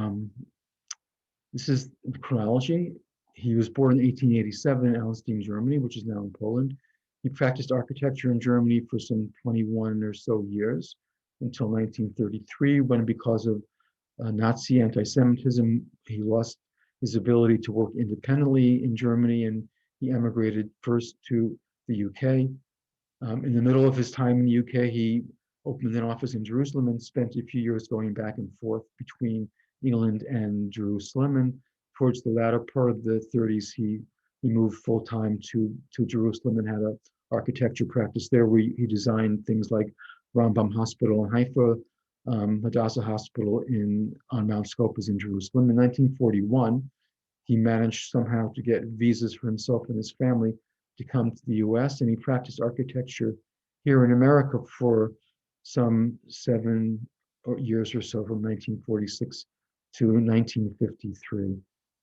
this is the chronology. He was born in 1887 in Allenstein, Germany, which is now in Poland. He practiced architecture in Germany for some 21 or so years until 1933, when because of Nazi anti-Semitism, he lost his ability to work independently in Germany, and he emigrated first to the UK. In the middle of his time in the UK, he opened an office in Jerusalem and spent a few years going back and forth between England and Jerusalem. And towards the latter part of the 30s, he moved full-time to Jerusalem and had an architecture practice there, where he designed things like Rambam Hospital in Haifa, Hadassah Hospital on Mount Scopus in Jerusalem. In 1941, he managed somehow to get visas for himself and his family to come to the US, and he practiced architecture here in America for some 7 years or so, from 1946 to 1953.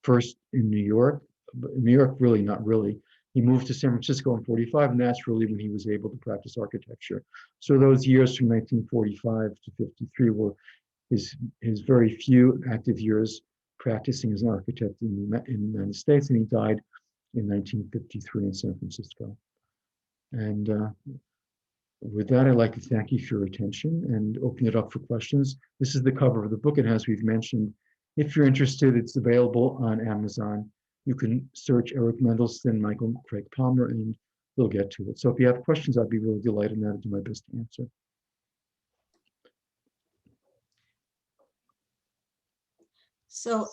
First in New York, but in New York, really, not really. He moved to San Francisco in 45, and that's really when he was able to practice architecture. So those years from 1945 to 53 were his very few active years practicing as an architect in the United States, and he died in 1953 in San Francisco. And with that, I'd like to thank you for your attention and open it up for questions. This is the cover of the book, and as we've mentioned, if you're interested, it's available on Amazon. You can search Eric Mendelssohn, Michael Craig Palmer, and we'll get to it. So if you have questions, I'd be really delighted, and I'll do my best to answer. So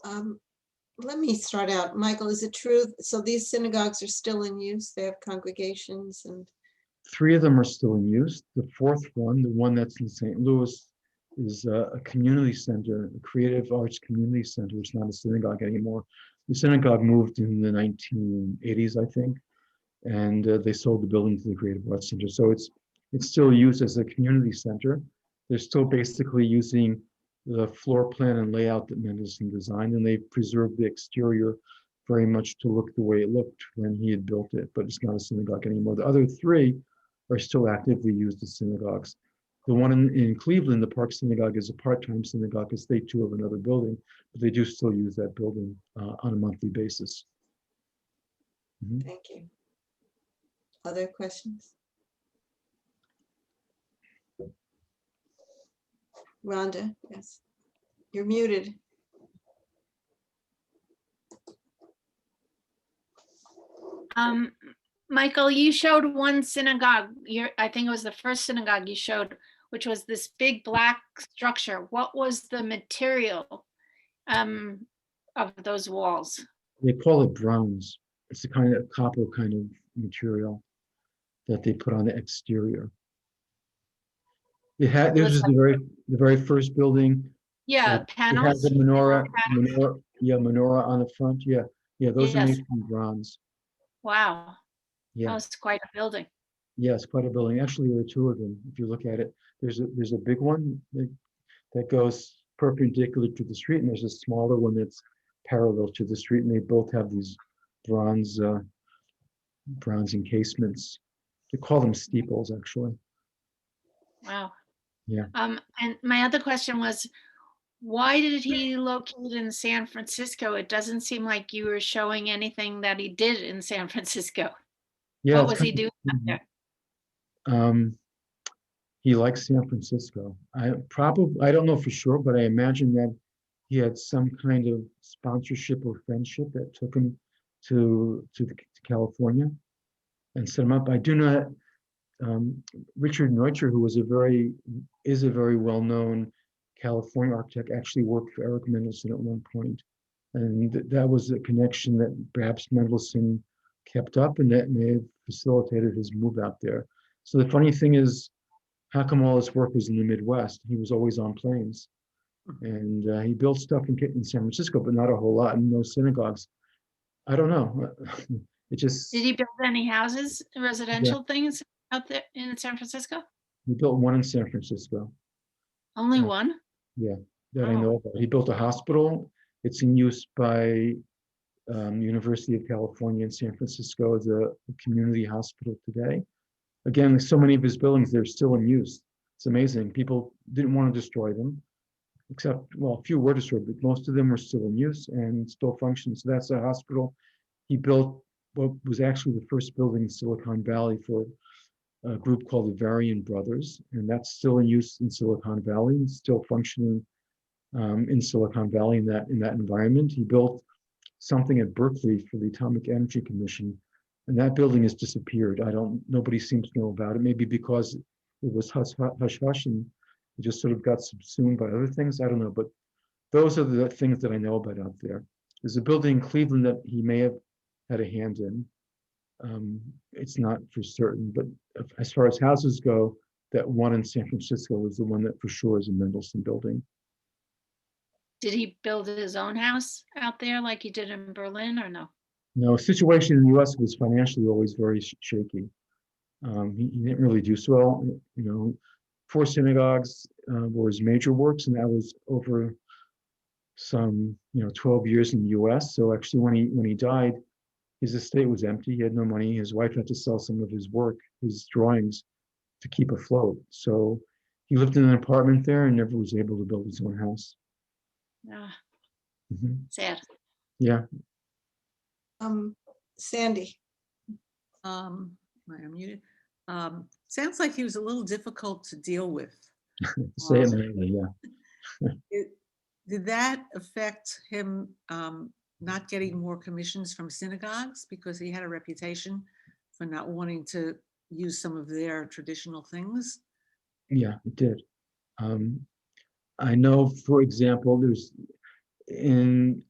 let me start out. Michael, is it true? So these synagogues are still in use? They have congregations and... 3 of them are still in use. The 4th one, the one that's in St. Louis, is a community center, a creative arts community center. It's not a synagogue anymore. The synagogue moved in the 1980s, I think, and they sold the building to the Creative Arts Center. So it's still used as a community center. They're still basically using the floor plan and layout that Mendelssohn designed, and they've preserved the exterior very much to look the way it looked when he had built it, but it's not a synagogue anymore. The other 3 are still actively used as synagogues. The one in Cleveland, the Park Synagogue, is a part-time synagogue because they too have another building, but they do still use that building on a monthly basis. Mm-hmm. Thank you. Other questions? Rhonda, yes. You're muted. Michael, you showed one synagogue. I think it was the first synagogue you showed, which was this big black structure. What was the material of those walls? They call it bronze. It's a kind of copper kind of material that they put on the exterior. This is the very first building. Yeah, panels. It has a menorah, menorah on the front. Yeah, those are made from bronze. Wow. Yeah. That was quite a building. Yes, quite a building. Actually, there are 2 of them. If you look at it, there's a big one that goes perpendicular to the street, and there's a smaller one that's parallel to the street, and they both have these bronze encasements. They call them steeples, actually. Wow. Yeah. And my other question was, why did he locate in San Francisco? It doesn't seem like you were showing anything that he did in San Francisco. Yeah. What was he doing out there? He likes San Francisco. I don't know for sure, but I imagine that he had some kind of sponsorship or friendship that took him to California and set him up. I do know that Richard Neutcher, who is a very well-known California architect, actually worked for Eric Mendelssohn at one point. And that was a connection that perhaps Mendelssohn kept up, and that may have facilitated his move out there. So the funny thing is, how come all his work was in the Midwest? He was always on planes. And he built stuff in San Francisco, but not a whole lot, and no synagogues. I don't know. It just, Did he build any houses, residential things out there in San Francisco? he built one in San Francisco. Only Yeah. one? Yeah, that I Oh. know about. He built a hospital. It's in use by University of California in San Francisco as a community hospital today. Again, so many of his buildings, they're still in use. It's amazing. People didn't want to destroy them, except, well, a few were destroyed, but most of them were still in use and still function. So that's a hospital. He built what was actually the first building in Silicon Valley for a group called the Varian Brothers, and that's still in use in Silicon Valley and still functioning in Silicon Valley in that environment. He built something at Berkeley for the Atomic Energy Commission, and that building has disappeared. Nobody seems to know about it. Maybe because it was hush hush and it just sort of got subsumed by other things. I don't know, but those are the things that I know about out there. There's a building in Cleveland that he may have had a hand in. It's not for certain, but as far as houses go, that one in San Francisco was the one that for sure is a Mendelssohn building. Did he build his own house out there like he did in Berlin, or no? No, situation in the U.S. was financially always very shaky. He didn't really do so well. 4 synagogues were his major works, and that was over some 12 years in the U.S. So actually, when he died, his estate was empty. He had no money. His wife had to sell some of his work, his drawings, to keep afloat. So he lived in an apartment there and never was able to build his own house. Sad. Yeah. Sandy. Am I unmuted? Sounds like he was a little difficult to deal with. Say it anyway, yeah. Did that affect him not getting more commissions from synagogues because he had a reputation for not wanting to use some of their traditional things? Yeah, it did. I know, for example, there's in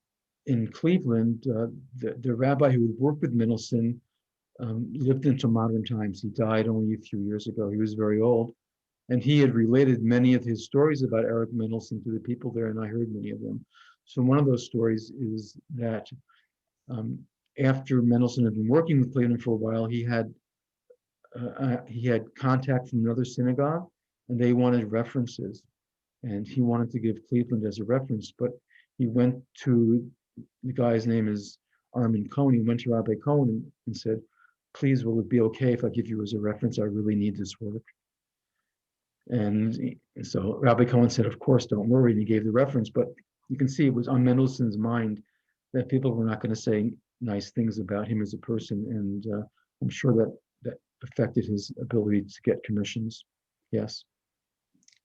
Cleveland, the rabbi who would work with Middleton lived into modern times. He died only a few years ago. He was very old, and he had related many of his stories about Eric Mendelssohn to the people there, and I heard many of them. So one of those stories is that after Mendelssohn had been working with Cleveland for a while, he had contact from another synagogue, and they wanted references, and he wanted to give Cleveland as a reference, but he went to, the guy's name is Armin Cohen. He went to Rabbi Cohen and said, "Please, will it be okay if I give you as a reference? I really need this work." And so Rabbi Cohen said, "Of course, don't worry." And he gave the reference, but you can see it was on Mendelssohn's mind that people were not going to say nice things about him as a person. And I'm sure that affected his ability to get commissions. Yes.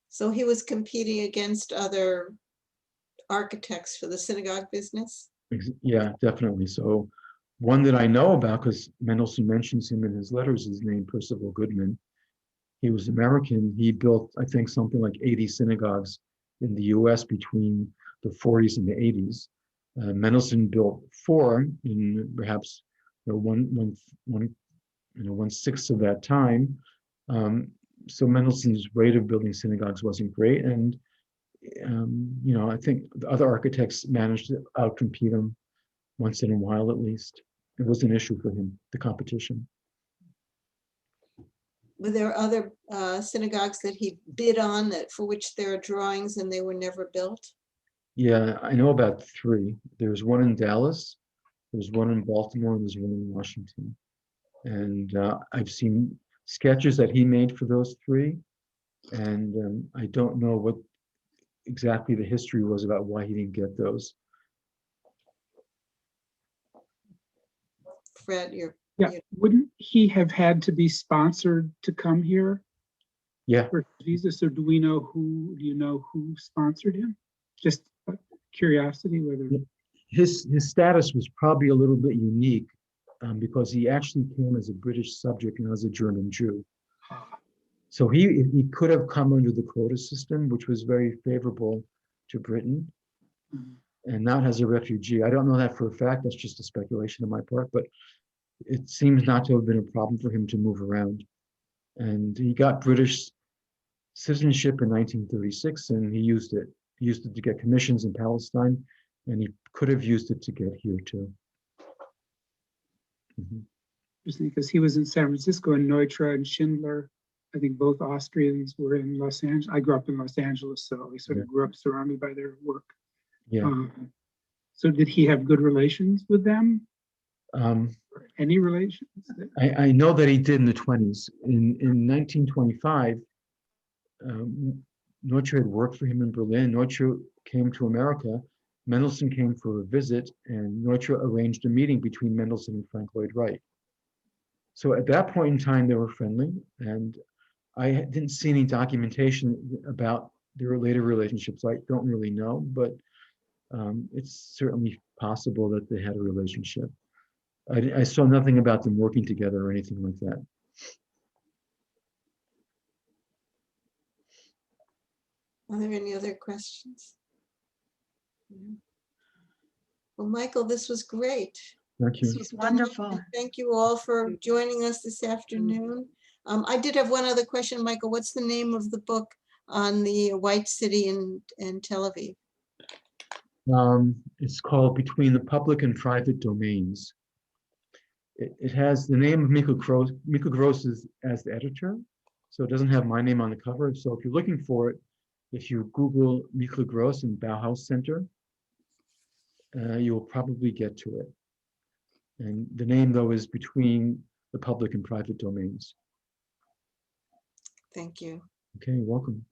So he was competing against other architects for the synagogue business? Yeah, definitely. So one that I know about, because Mendelssohn mentions him in his letters, is named Percival Goodman. He was American. He built, I think, something like 80 synagogues in the US between the 40s and the 80s. Mendelssohn built 4 in perhaps 1/6 of that time. So Mendelssohn's rate of building synagogues wasn't great. And I think the other architects managed to outcompete him once in a while, at least. It was an issue for him, the competition. Were there other synagogues that he bid on that for which there are drawings and they were never built? Yeah, I know about 3. There's one in Dallas, there's one in Baltimore, and there's one in Washington. And I've seen sketches that he made for those 3. And I don't know what exactly the history was about why he didn't get those. Fred, Yeah, wouldn't he have had to be sponsored to come here? Yeah, for Jesus, or do you know who sponsored him? Just curiosity whether. his status was probably a little bit unique because he actually came as a British subject and as a German Jew. So he could have come under the quota system, which was very favorable to Britain, and not as a refugee. I don't know that for a fact. That's just a speculation on my part, but it seems not to have been a problem for him to move around. And he got British citizenship in 1936, and he used it. He used it to get commissions in Palestine, and he could have used it to get here too. Because he was in San Francisco, and Neutra and Schindler, I think both Austrians, were in Los Angeles. I grew up in Los Angeles, so I sort of grew up surrounded by their work. Yeah. So did he have good relations with them? Any relations? I know that he did in the 20s. In 1925, Neutra had worked for him in Berlin. Neutra came to America. Mendelssohn came for a visit, and Neutra arranged a meeting between Mendelssohn and Frank Lloyd Wright. So at that point in time, they were friendly, and I didn't see any documentation about their later relationships. I don't really know, but it's certainly possible that they had a relationship. I saw nothing about them working together or anything like that. Are there any other questions? Well, Michael, this was great. Thank you. This was Wonderful. Thank you all for joining us this afternoon. I did have one other question, Michael. What's the name of the book on the White City in Tel Aviv? It's called Between the Public and Private Domains. It has the name of Mikkel Gross. Mikkel Gross is as the editor, so it doesn't have my name on the cover. So if you're looking for it, if you Google Mikkel Gross and Bauhaus Center, you'll probably get to it. And the name, though, is Between the Public and Private Domains. Thank you. Okay, welcome.